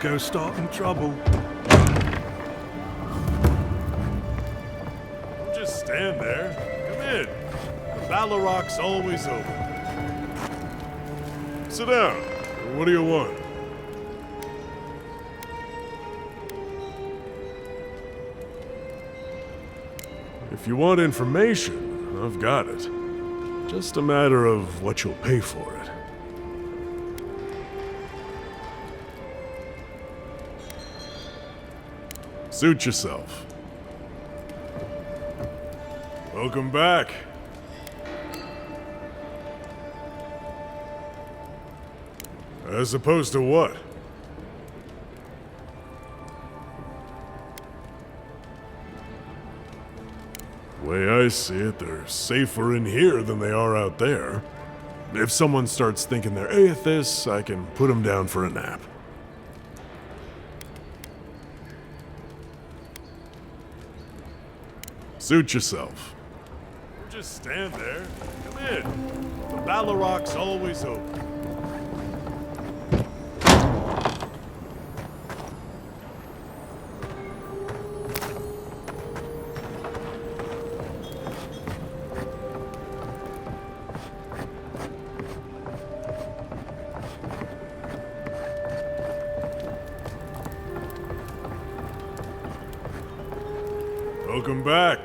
go starting trouble. Don't just stand there. Come in. The Baloroc's always open. Sit down. What do you want? If you want information, I've got it. Just a matter of what you'll pay for it. Suit yourself. Welcome back. As opposed to what? The way I see it, they're safer in here than they are out there. If someone starts thinking they're atheists, I can put them down for a nap. Suit yourself. Just stand there. Come in. The Baloroc's always open. Welcome back.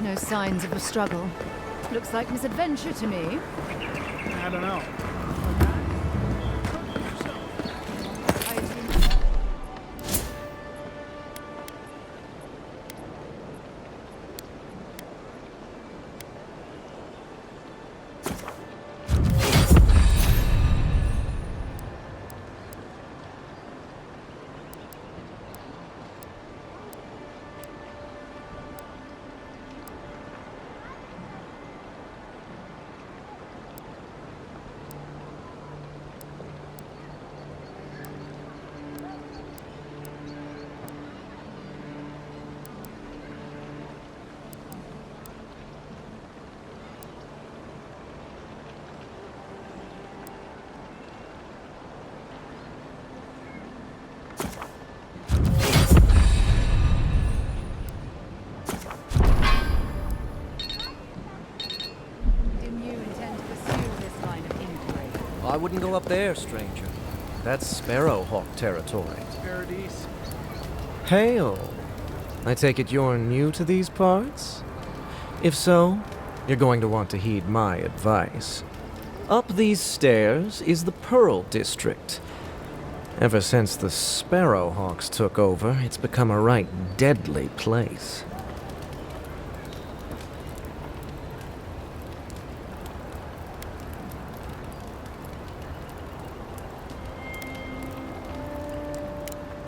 No signs of a struggle. Looks like misadventure to me. I don't know. I wouldn't go up there, stranger. That's Sparrowhawk territory. Paradise. Hail! I take it you're new to these parts? If so, you're going to want to heed my advice. Up these stairs is the Pearl District. Ever since the Sparrowhawks took over, it's become a right deadly place.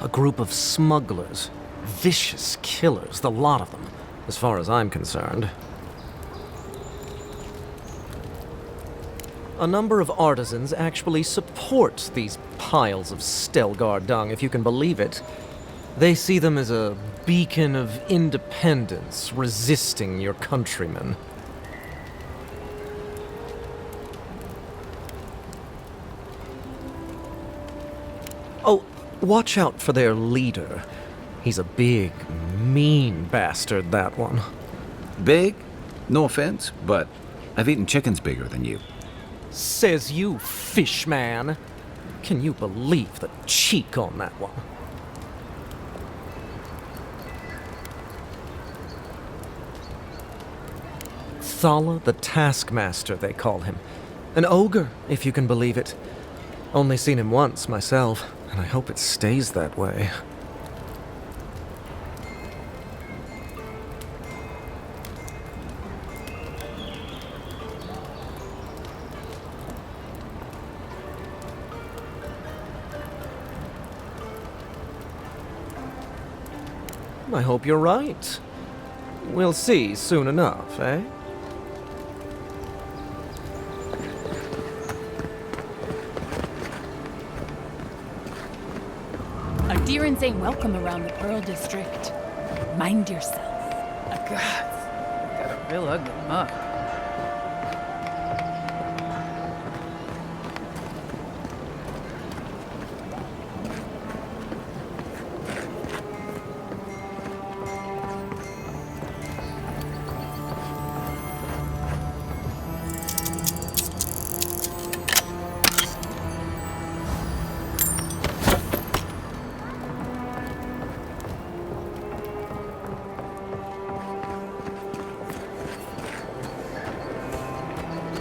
A group of smugglers. Vicious killers, the lot of them, as far as I'm concerned. A number of artisans actually support these piles of Stelgar dung, if you can believe it. They see them as a beacon of independence, resisting your countrymen. Oh, watch out for their leader. He's a big, mean bastard, that one. Big? No offense, but I've eaten chickens bigger than you. Says you, fishman. Can you believe the cheek on that one? Thala the Taskmaster, they call him. An ogre, if you can believe it. Only seen him once, myself, and I hope it stays that way. I hope you're right. We'll see soon enough, eh? Adherents ain't welcome around the Pearl District. Mind yourself. God, got a real ugly mug.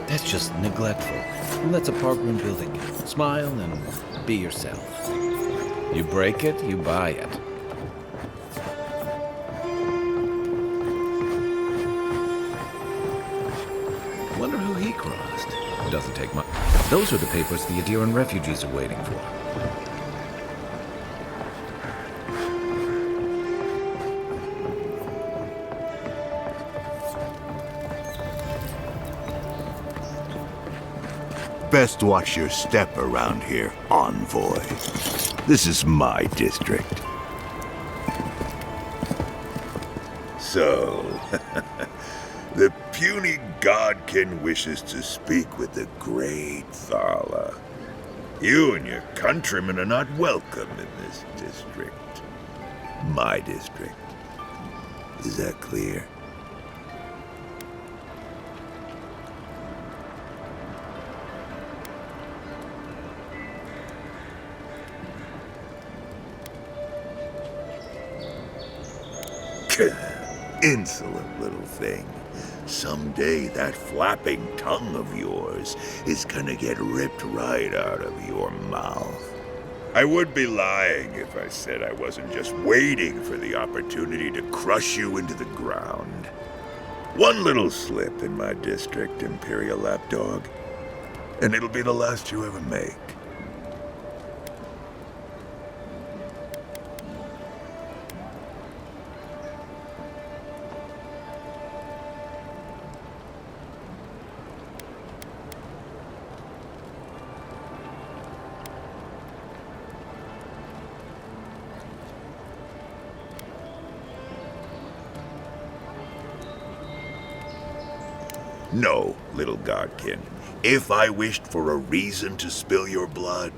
That's just neglectful. And that's a parkroom building. Smile and be yourself. You break it, you buy it. Wonder who he crossed. Doesn't take much. Those are the papers the Adiran refugees are waiting for. Best watch your step around here, envoy. This is my district. So, the puny godkin wishes to speak with the great Thala. You and your countrymen are not welcome in this district. My district. Is that clear? Insolent little thing. Someday that flapping tongue of yours is gonna get ripped right out of your mouth. I would be lying if I said I wasn't just waiting for the opportunity to crush you into the ground. One little slip in my district, Imperial Lapdog, and it'll be the last you ever make. No, little godkin. If I wished for a reason to spill your blood,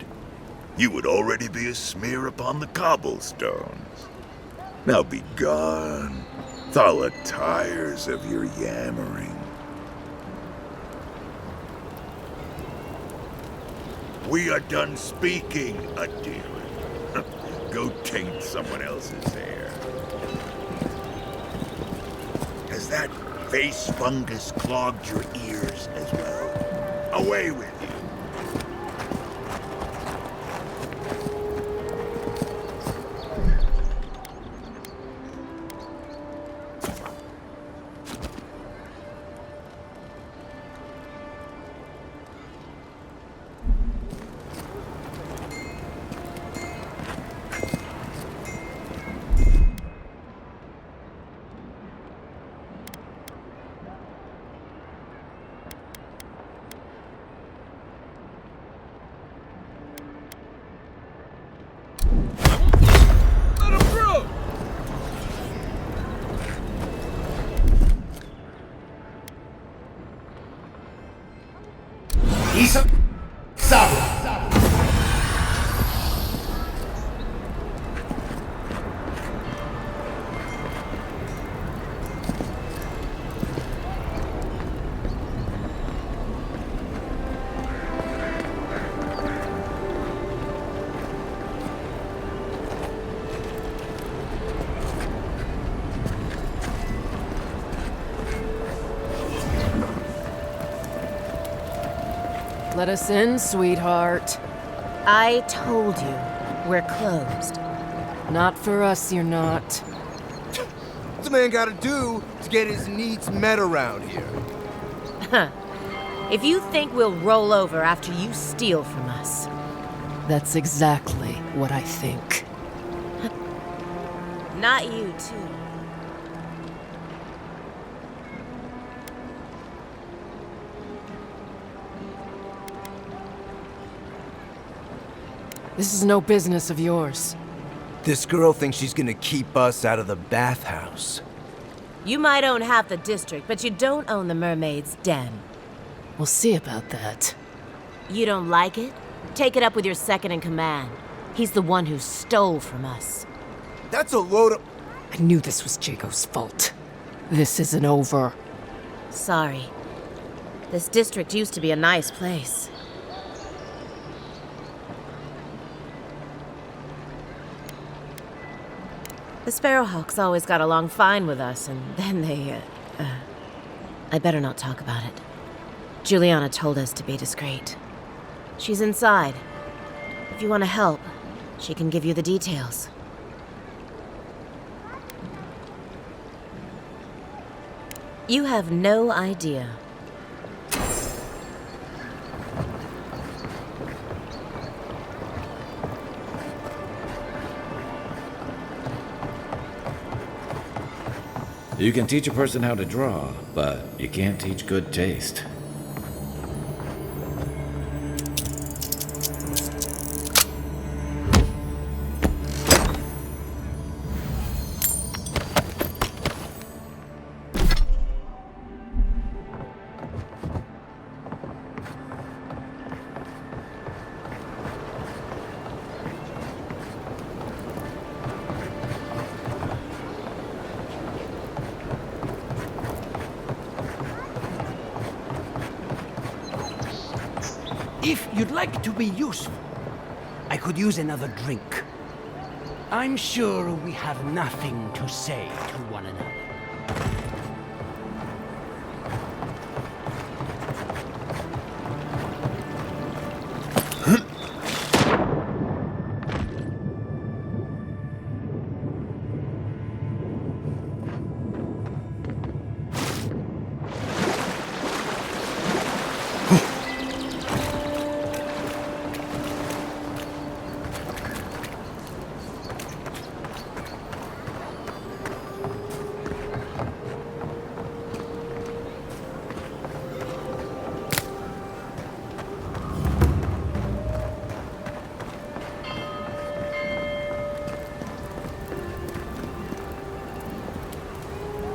you would already be a smear upon the cobblestones. Now be gone. Thala tires of your yammering. We are done speaking, Adiran. Go taint someone else's hair. Has that face fungus clogged your ears as well? Away with you. Let us in, sweetheart. I told you, we're closed. Not for us, you're not. What's a man gotta do to get his needs met around here? If you think we'll roll over after you steal from us. That's exactly what I think. Not you, too. This is no business of yours. This girl thinks she's gonna keep us out of the bathhouse. You might own half the district, but you don't own the mermaid's den. We'll see about that. You don't like it? Take it up with your second in command. He's the one who stole from us. That's a load of... I knew this was Jago's fault. This isn't over. Sorry. This district used to be a nice place. The Sparrowhawks always got along fine with us, and then they, I better not talk about it. Juliana told us to be discreet. She's inside. If you want to help, she can give you the details. You have no idea. You can teach a person how to draw, but you can't teach good taste. If you'd like to be useful, I could use another drink. I'm sure we have nothing to say to one another.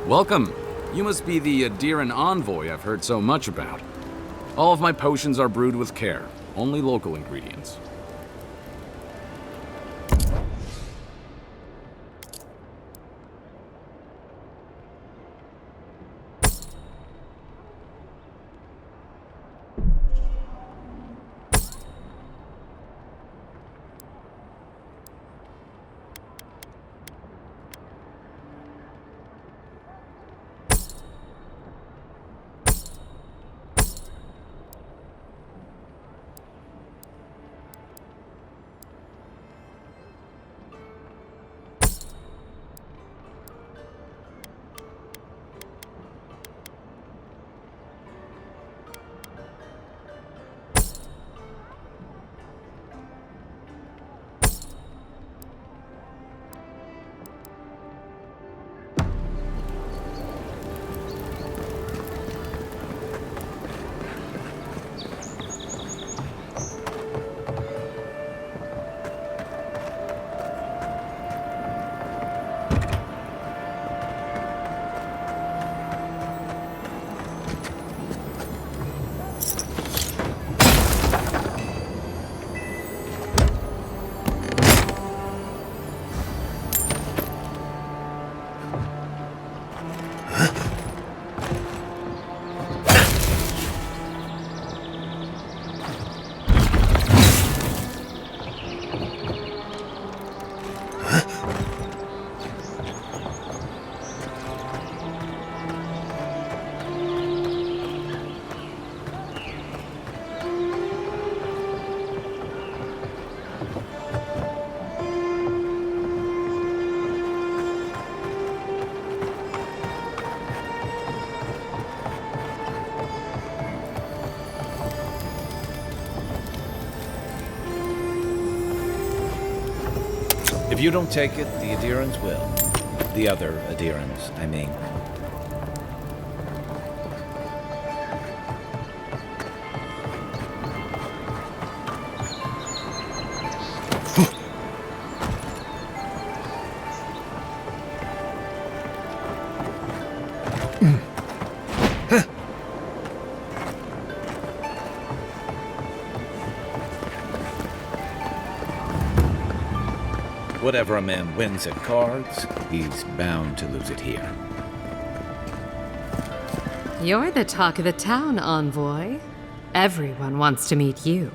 Welcome. You must be the Adiran envoy I've heard so much about. All of my potions are brewed with care, only local ingredients. If you don't take it, the Adherents will. The other Adherents, I mean. Whatever a man wins at cards, he's bound to lose it here. You're the talk of the town, Envoy. Everyone wants to meet you.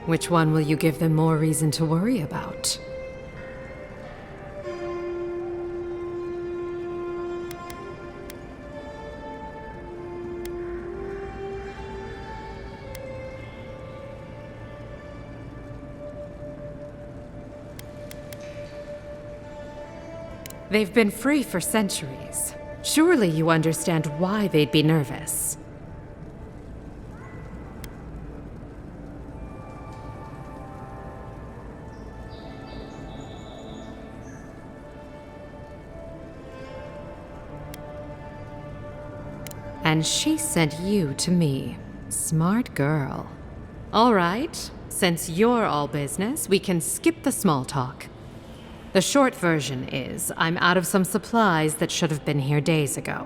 Which one will you give them more reason to worry about? They've been free for centuries. Surely you understand why they'd be nervous. And she sent you to me. Smart girl. All right, since you're all business, we can skip the small talk. The short version is, I'm out of some supplies that should have been here days ago.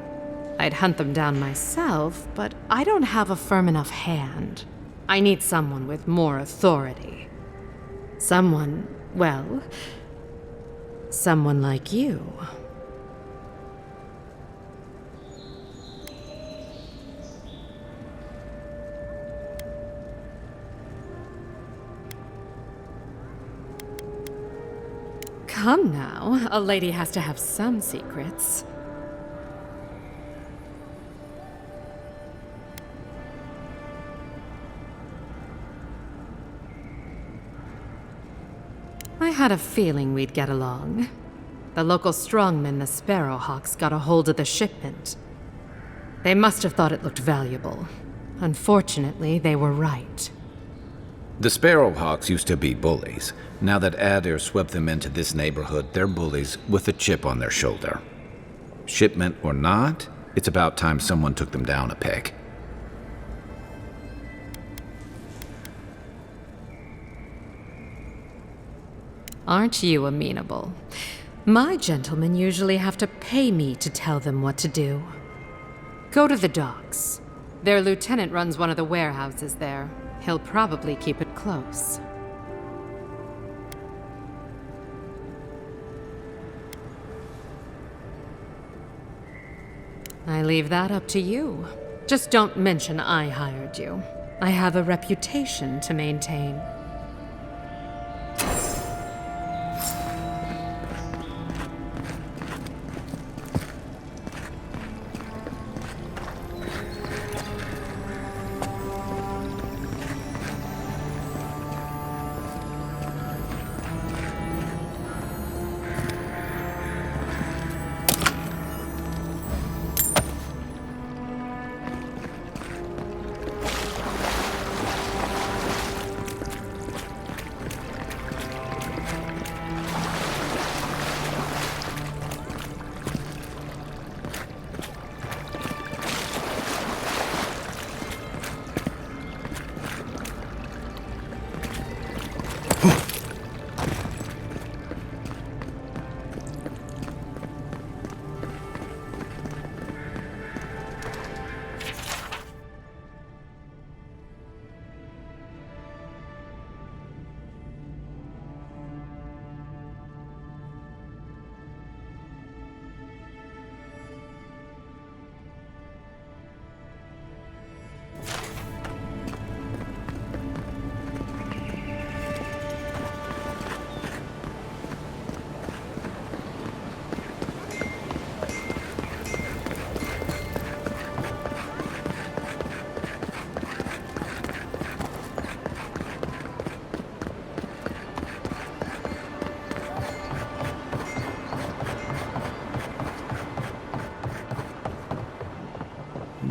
I'd hunt them down myself, but I don't have a firm enough hand. I need someone with more authority. Someone, well, someone like you. Come now, a lady has to have some secrets. I had a feeling we'd get along. The local strongmen, the Sparrowhawks, got a hold of the shipment. They must have thought it looked valuable. Unfortunately, they were right. The Sparrowhawks used to be bullies. Now that Adair swept them into this neighborhood, they're bullies with a chip on their shoulder. Shipment or not, it's about time someone took them down a peg. Aren't you amenable? My gentlemen usually have to pay me to tell them what to do. Go to the docks. Their lieutenant runs one of the warehouses there. He'll probably keep it close. I leave that up to you. Just don't mention I hired you. I have a reputation to maintain.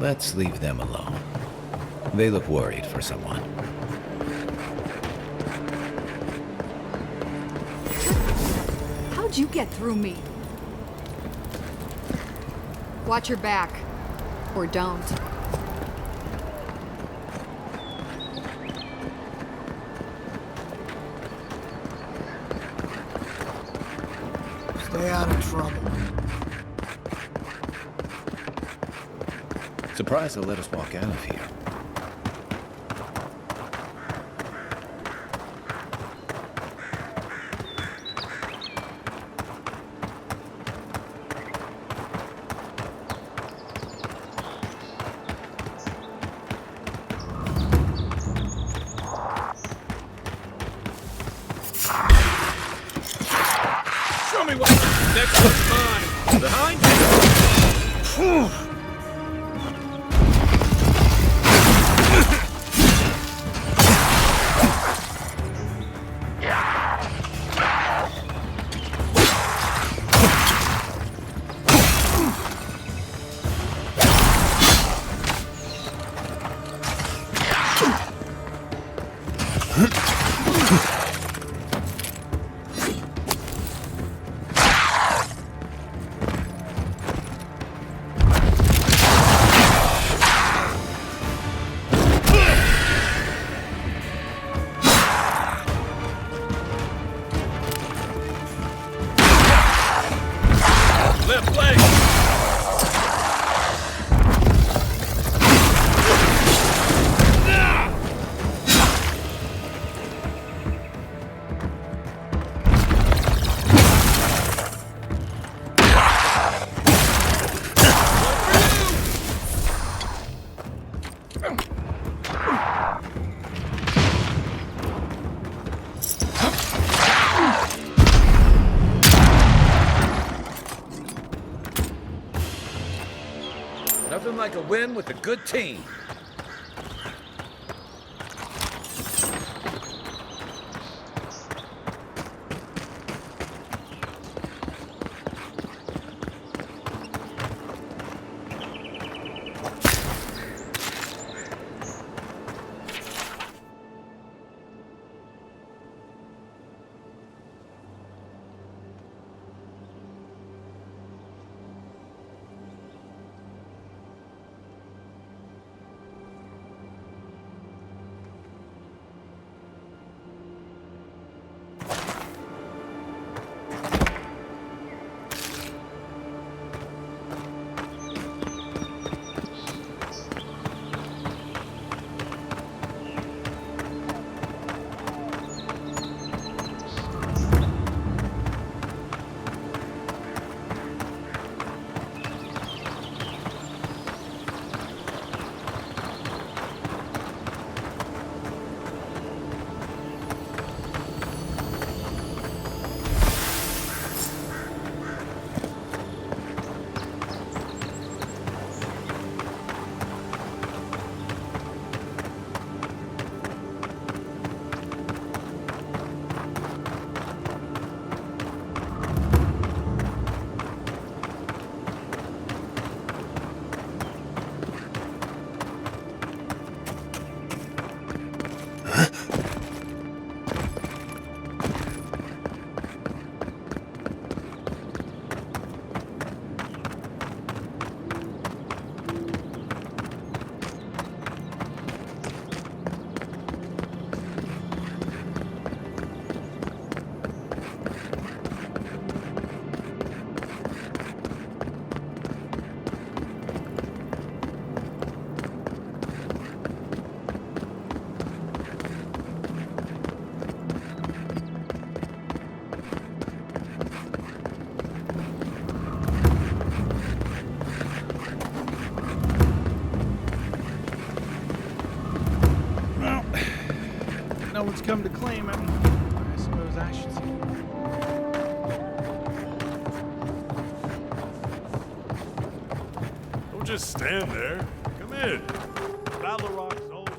Let's leave them alone. They look worried for someone. How'd you get through me? Watch your back. Or don't. Stay out of trouble. Surprised they'll let us walk out of here. Show me what. Next one's mine. Behind you. Left leg. Nothing like a win with a good team. No one's come to claim him. I suppose I should see. Don't just stand there. Come in. Battle Rock's always.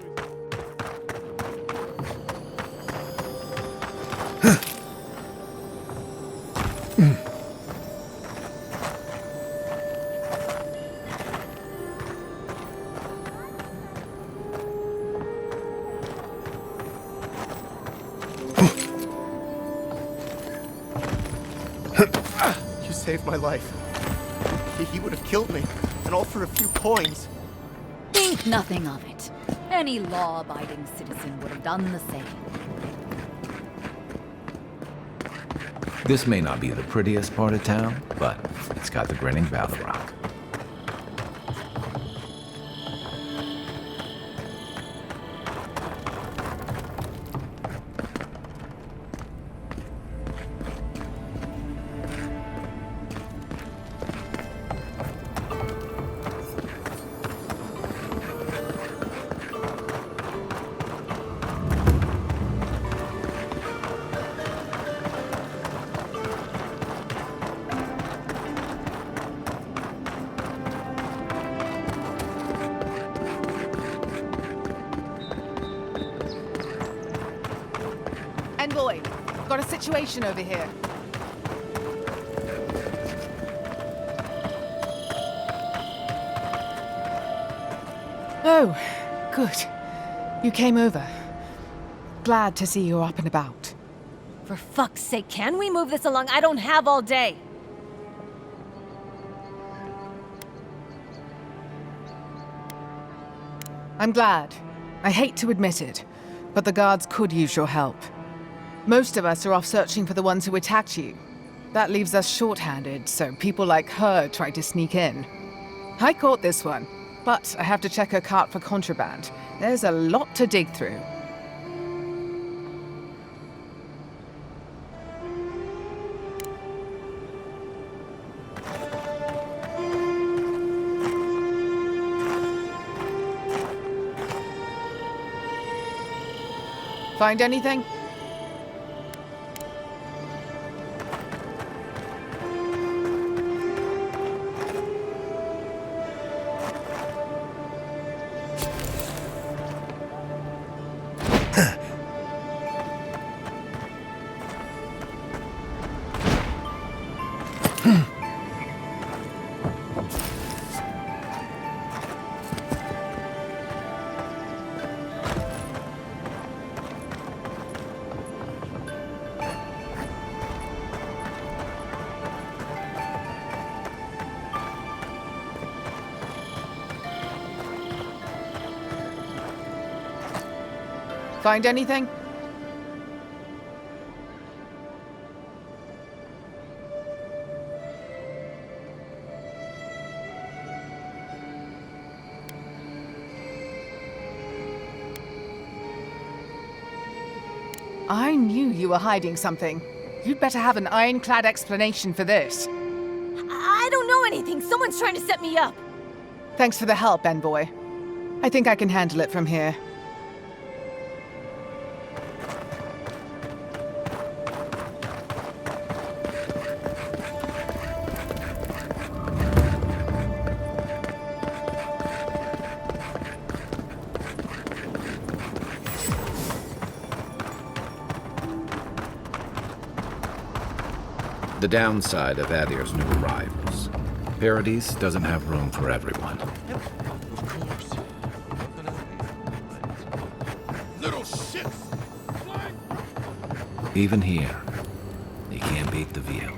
saved my life. He would have killed me, and all for a few coins. Think nothing of it. Any law-abiding citizen would have done the same. This may not be the prettiest part of town, but it's got the grinning battle rock. Envoy, got a situation over here. Oh, good. You came over. Glad to see you're up and about. For fuck's sake, can we move this along? I don't have all day. I'm glad. I hate to admit it, but the guards could use your help. Most of us are off searching for the ones who attacked you. That leaves us short-handed, so people like her try to sneak in. I caught this one, but I have to check her cart for contraband. There's a lot to dig through. Find anything? Find anything? I knew you were hiding something. You'd better have an ironclad explanation for this. I don't know anything. Someone's trying to set me up. Thanks for the help, Envoy. I think I can handle it from here. The downside of Adir's new arrivals. Paradise doesn't have room for everyone. Little shits! Even here, you can't beat the view.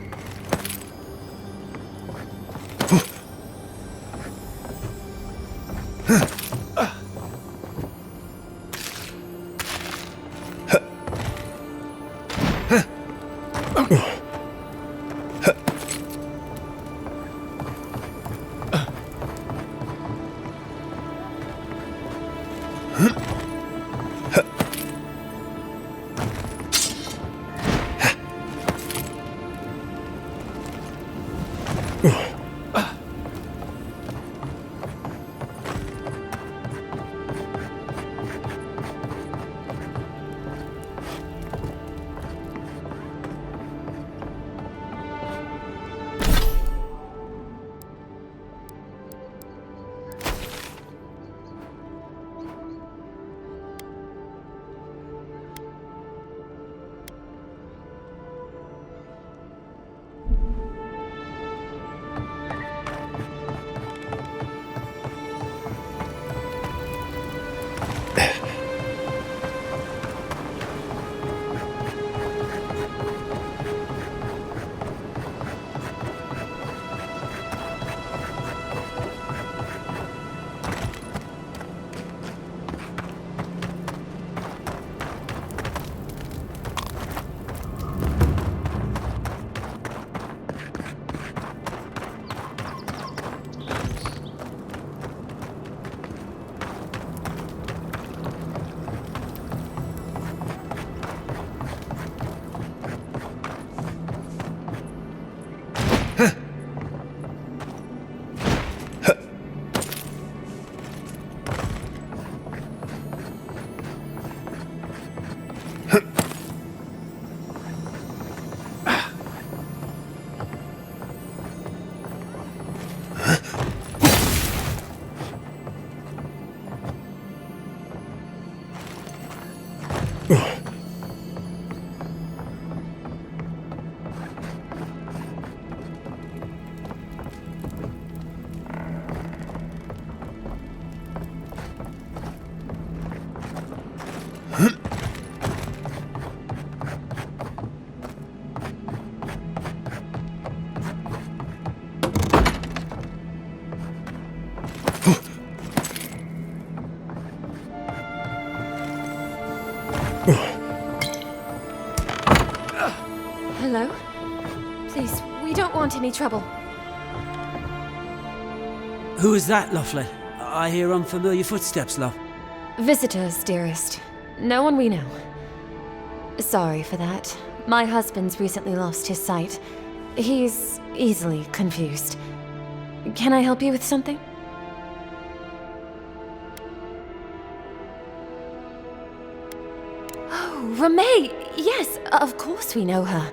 Hello? Please, we don't want any trouble. Who is that, Loughlin? I hear unfamiliar footsteps, love. Visitors, dearest. No one we know. Sorry for that. My husband's recently lost his sight. He's easily confused. Can I help you with something? Oh, Ramay! Yes, of course we know her.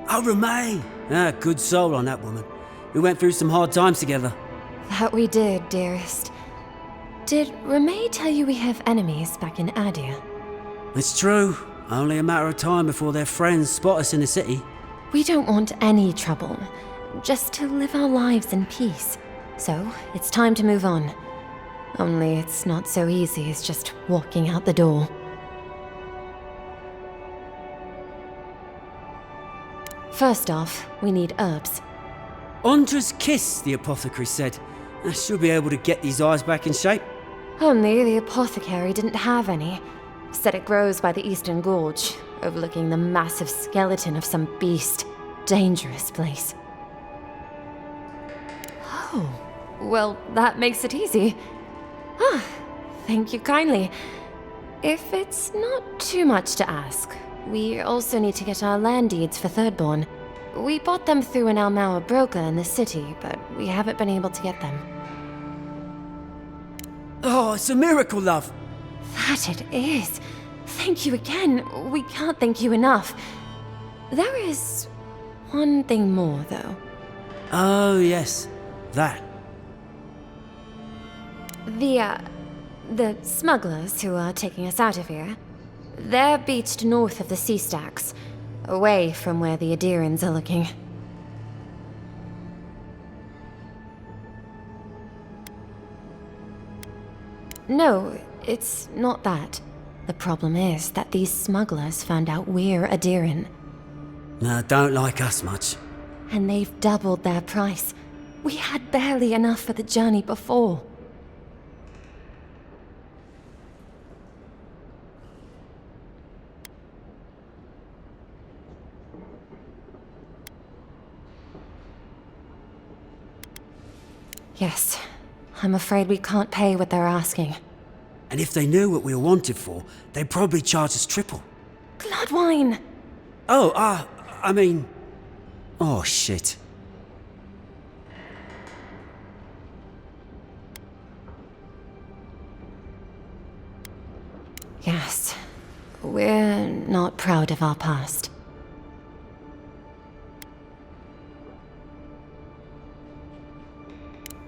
Oh, Ramay! Ah, good soul on that woman. We went through some hard times together. That we did, dearest. Did Ramay tell you we have enemies back in Adia? It's true. Only a matter of time before their friends spot us in the city. We don't want any trouble. Just to live our lives in peace. So, it's time to move on. Only it's not so easy as just walking out the door. First off, we need herbs. Ondra's kiss, the apothecary said. I should be able to get these eyes back in shape. Only the apothecary didn't have any. Said it grows by the Eastern Gorge, overlooking the massive skeleton of some beast. Dangerous place. Oh, well, that makes it easy. Ah, thank you kindly. If it's not too much to ask, we also need to get our land deeds for Thirdborn. We bought them through an Almauer broker in the city, but we haven't been able to get them. Oh, it's a miracle, love. That it is. Thank you again. We can't thank you enough. There is one thing more, though. Oh, yes. That. The smugglers who are taking us out of here, they're beached north of the sea stacks, away from where the Adirans are looking. No, it's not that. The problem is that these smugglers found out we're Adiran. No, don't like us much. And they've doubled their price. We had barely enough for the journey before. Yes, I'm afraid we can't pay what they're asking. And if they knew what we were wanted for, they'd probably charge us triple. Bloodwine! Oh, I mean... Oh, shit. Yes, we're not proud of our past.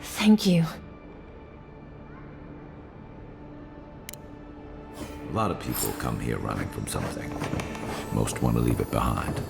Thank you. A lot of people come here running from something. Most want to leave it behind.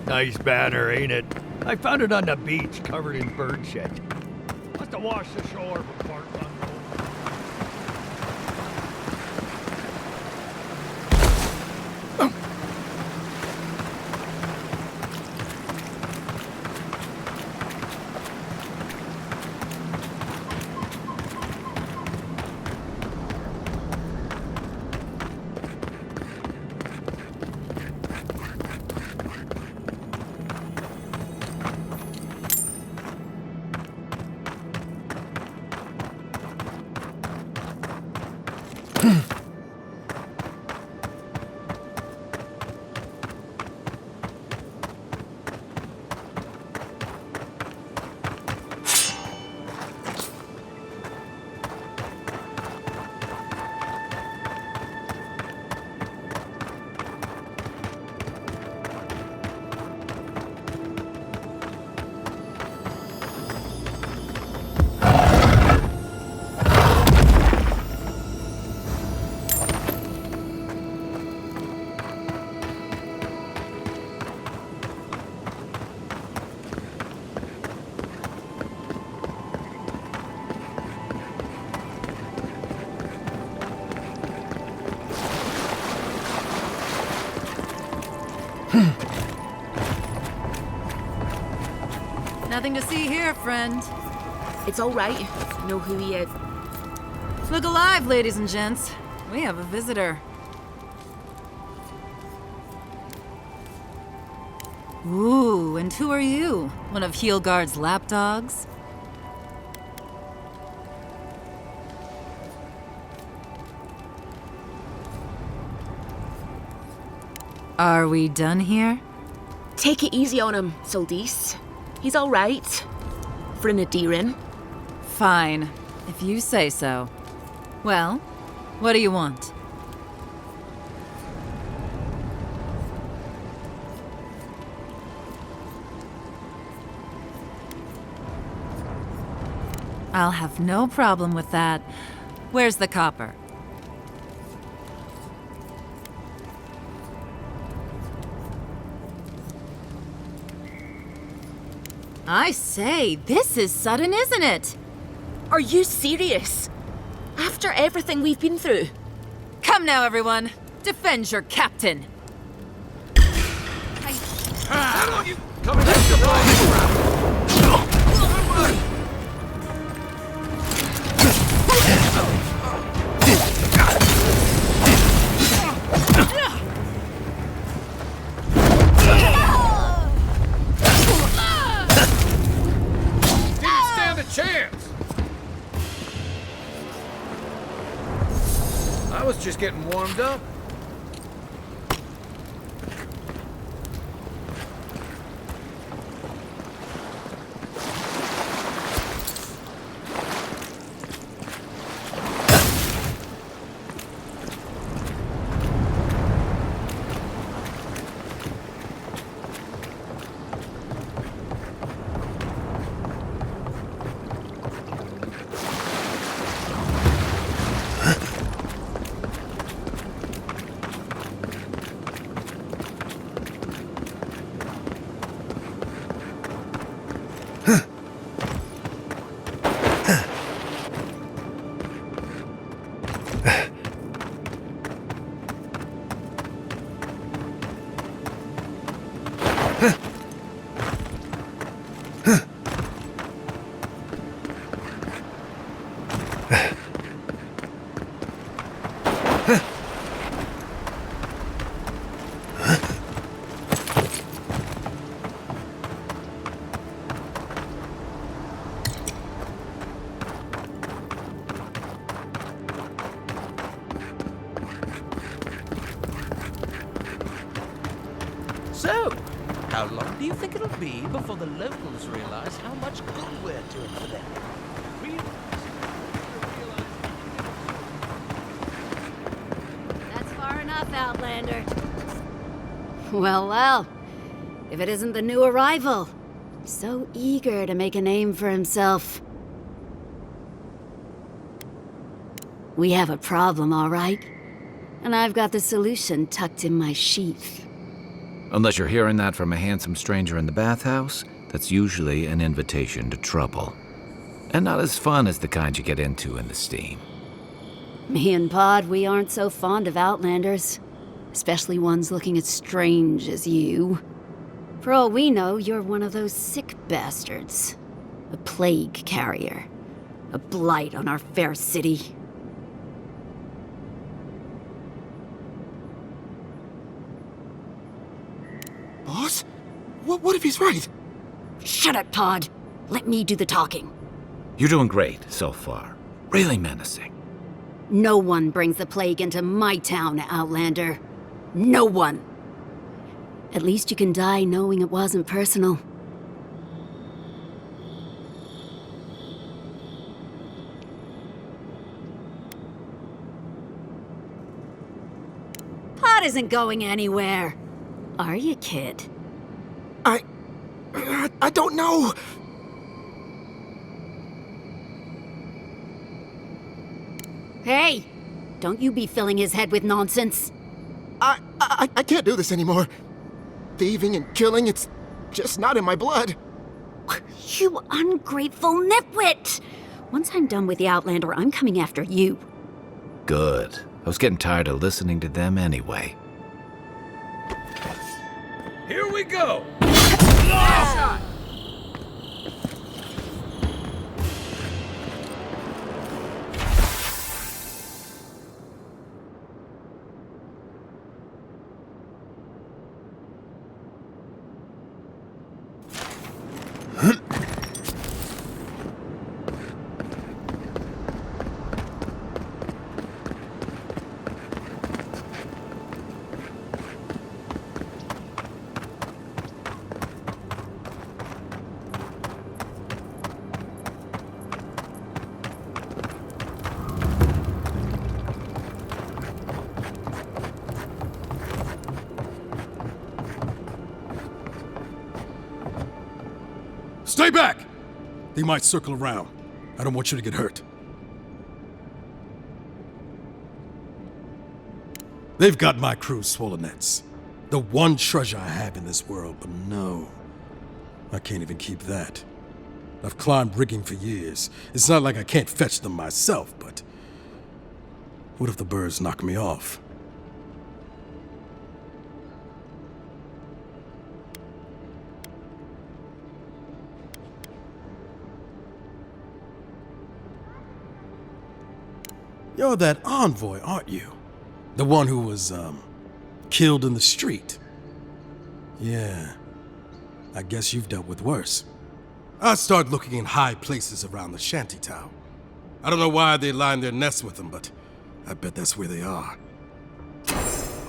Nice banner, ain't it? I found it on the beach, covered in bird shit. Must have washed ashore before it run over. Nothing to see here, friend. It's all right. Know who he is. Look alive, ladies and gents. We have a visitor. Ooh, and who are you? One of Heelguard's lapdogs? Are we done here? Take it easy on him, Soldice. He's all right. For an Adiran. Fine, if you say so. Well, what do you want? I'll have no problem with that. Where's the copper? I say, this is sudden, isn't it? Are you serious? After everything we've been through? Come now, everyone. Defend your captain. How long you coming at the ball? Chance! I was just getting warmed up. So, how long do you think it'll be before the locals realize how much good we're doing for them? That's far enough, Outlander. Well, well. If it isn't the new arrival. So eager to make a name for himself. We have a problem, all right? And I've got the solution tucked in my sheath. Unless you're hearing that from a handsome stranger in the bathhouse, that's usually an invitation to trouble. And not as fun as the kind you get into in the steam. Me and Pod, we aren't so fond of Outlanders. Especially ones looking as strange as you. For all we know, you're one of those sick bastards. A plague carrier. A blight on our fair city. Boss? What if he's right? Shut it, Pod. Let me do the talking. You're doing great so far. Really menacing. No one brings the plague into my town, Outlander. No one. At least you can die knowing it wasn't personal. Pod isn't going anywhere. Are you, kid? I don't know. Hey, don't you be filling his head with nonsense. I can't do this anymore. Thieving and killing, it's just not in my blood. You ungrateful nitwit! Once I'm done with the Outlander, I'm coming after you. Good. I was getting tired of listening to them anyway. Here we go! Stay back! They might circle around. I don't want you to get hurt. They've got my crew's swollen nets. The one treasure I have in this world, but no. I can't even keep that. I've climbed rigging for years. It's not like I can't fetch them myself, but... what if the birds knock me off? You're that envoy, aren't you? The one who was, killed in the street. Yeah. I guess you've dealt with worse. I start looking in high places around the shantytown. I don't know why they line their nests with them, but I bet that's where they are.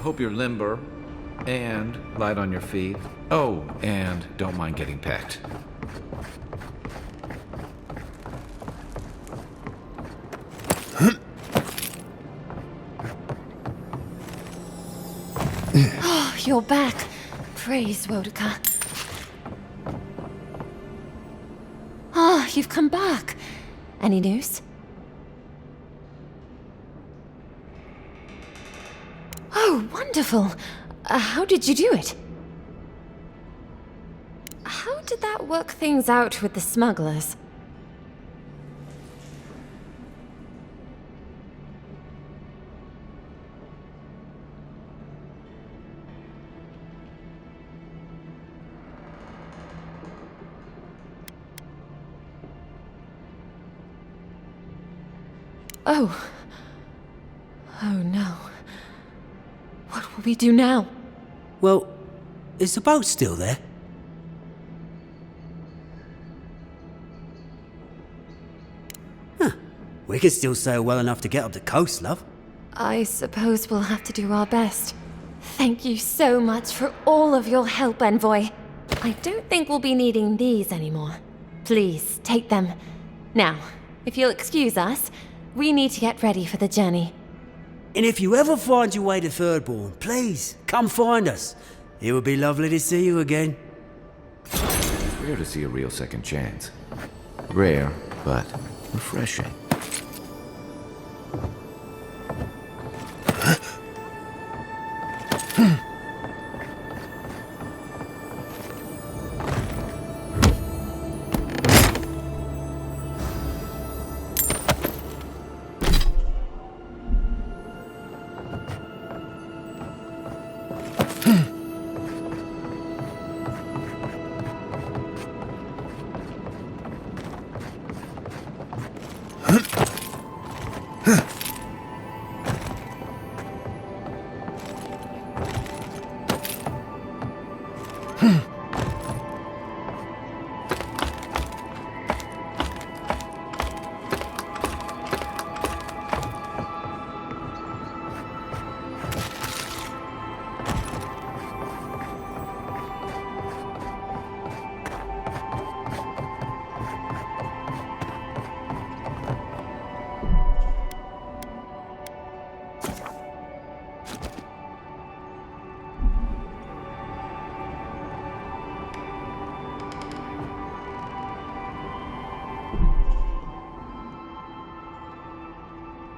Hope you're limber and light on your feet. Oh, and don't mind getting pecked. Oh, you're back. Praise Wodaka. Oh, you've come back. Any news? Oh, wonderful. How did you do it? How did that work things out with the smugglers? Oh. Oh no. What will we do now? Well, is the boat still there? Huh. We could still sail well enough to get up the coast, love. I suppose we'll have to do our best. Thank you so much for all of your help, Envoy. I don't think we'll be needing these anymore. Please, take them. Now, if you'll excuse us, we need to get ready for the journey. And if you ever find your way to Thirdborn, please, come find us. It would be lovely to see you again. It's rare to see a real second chance. Rare, but refreshing.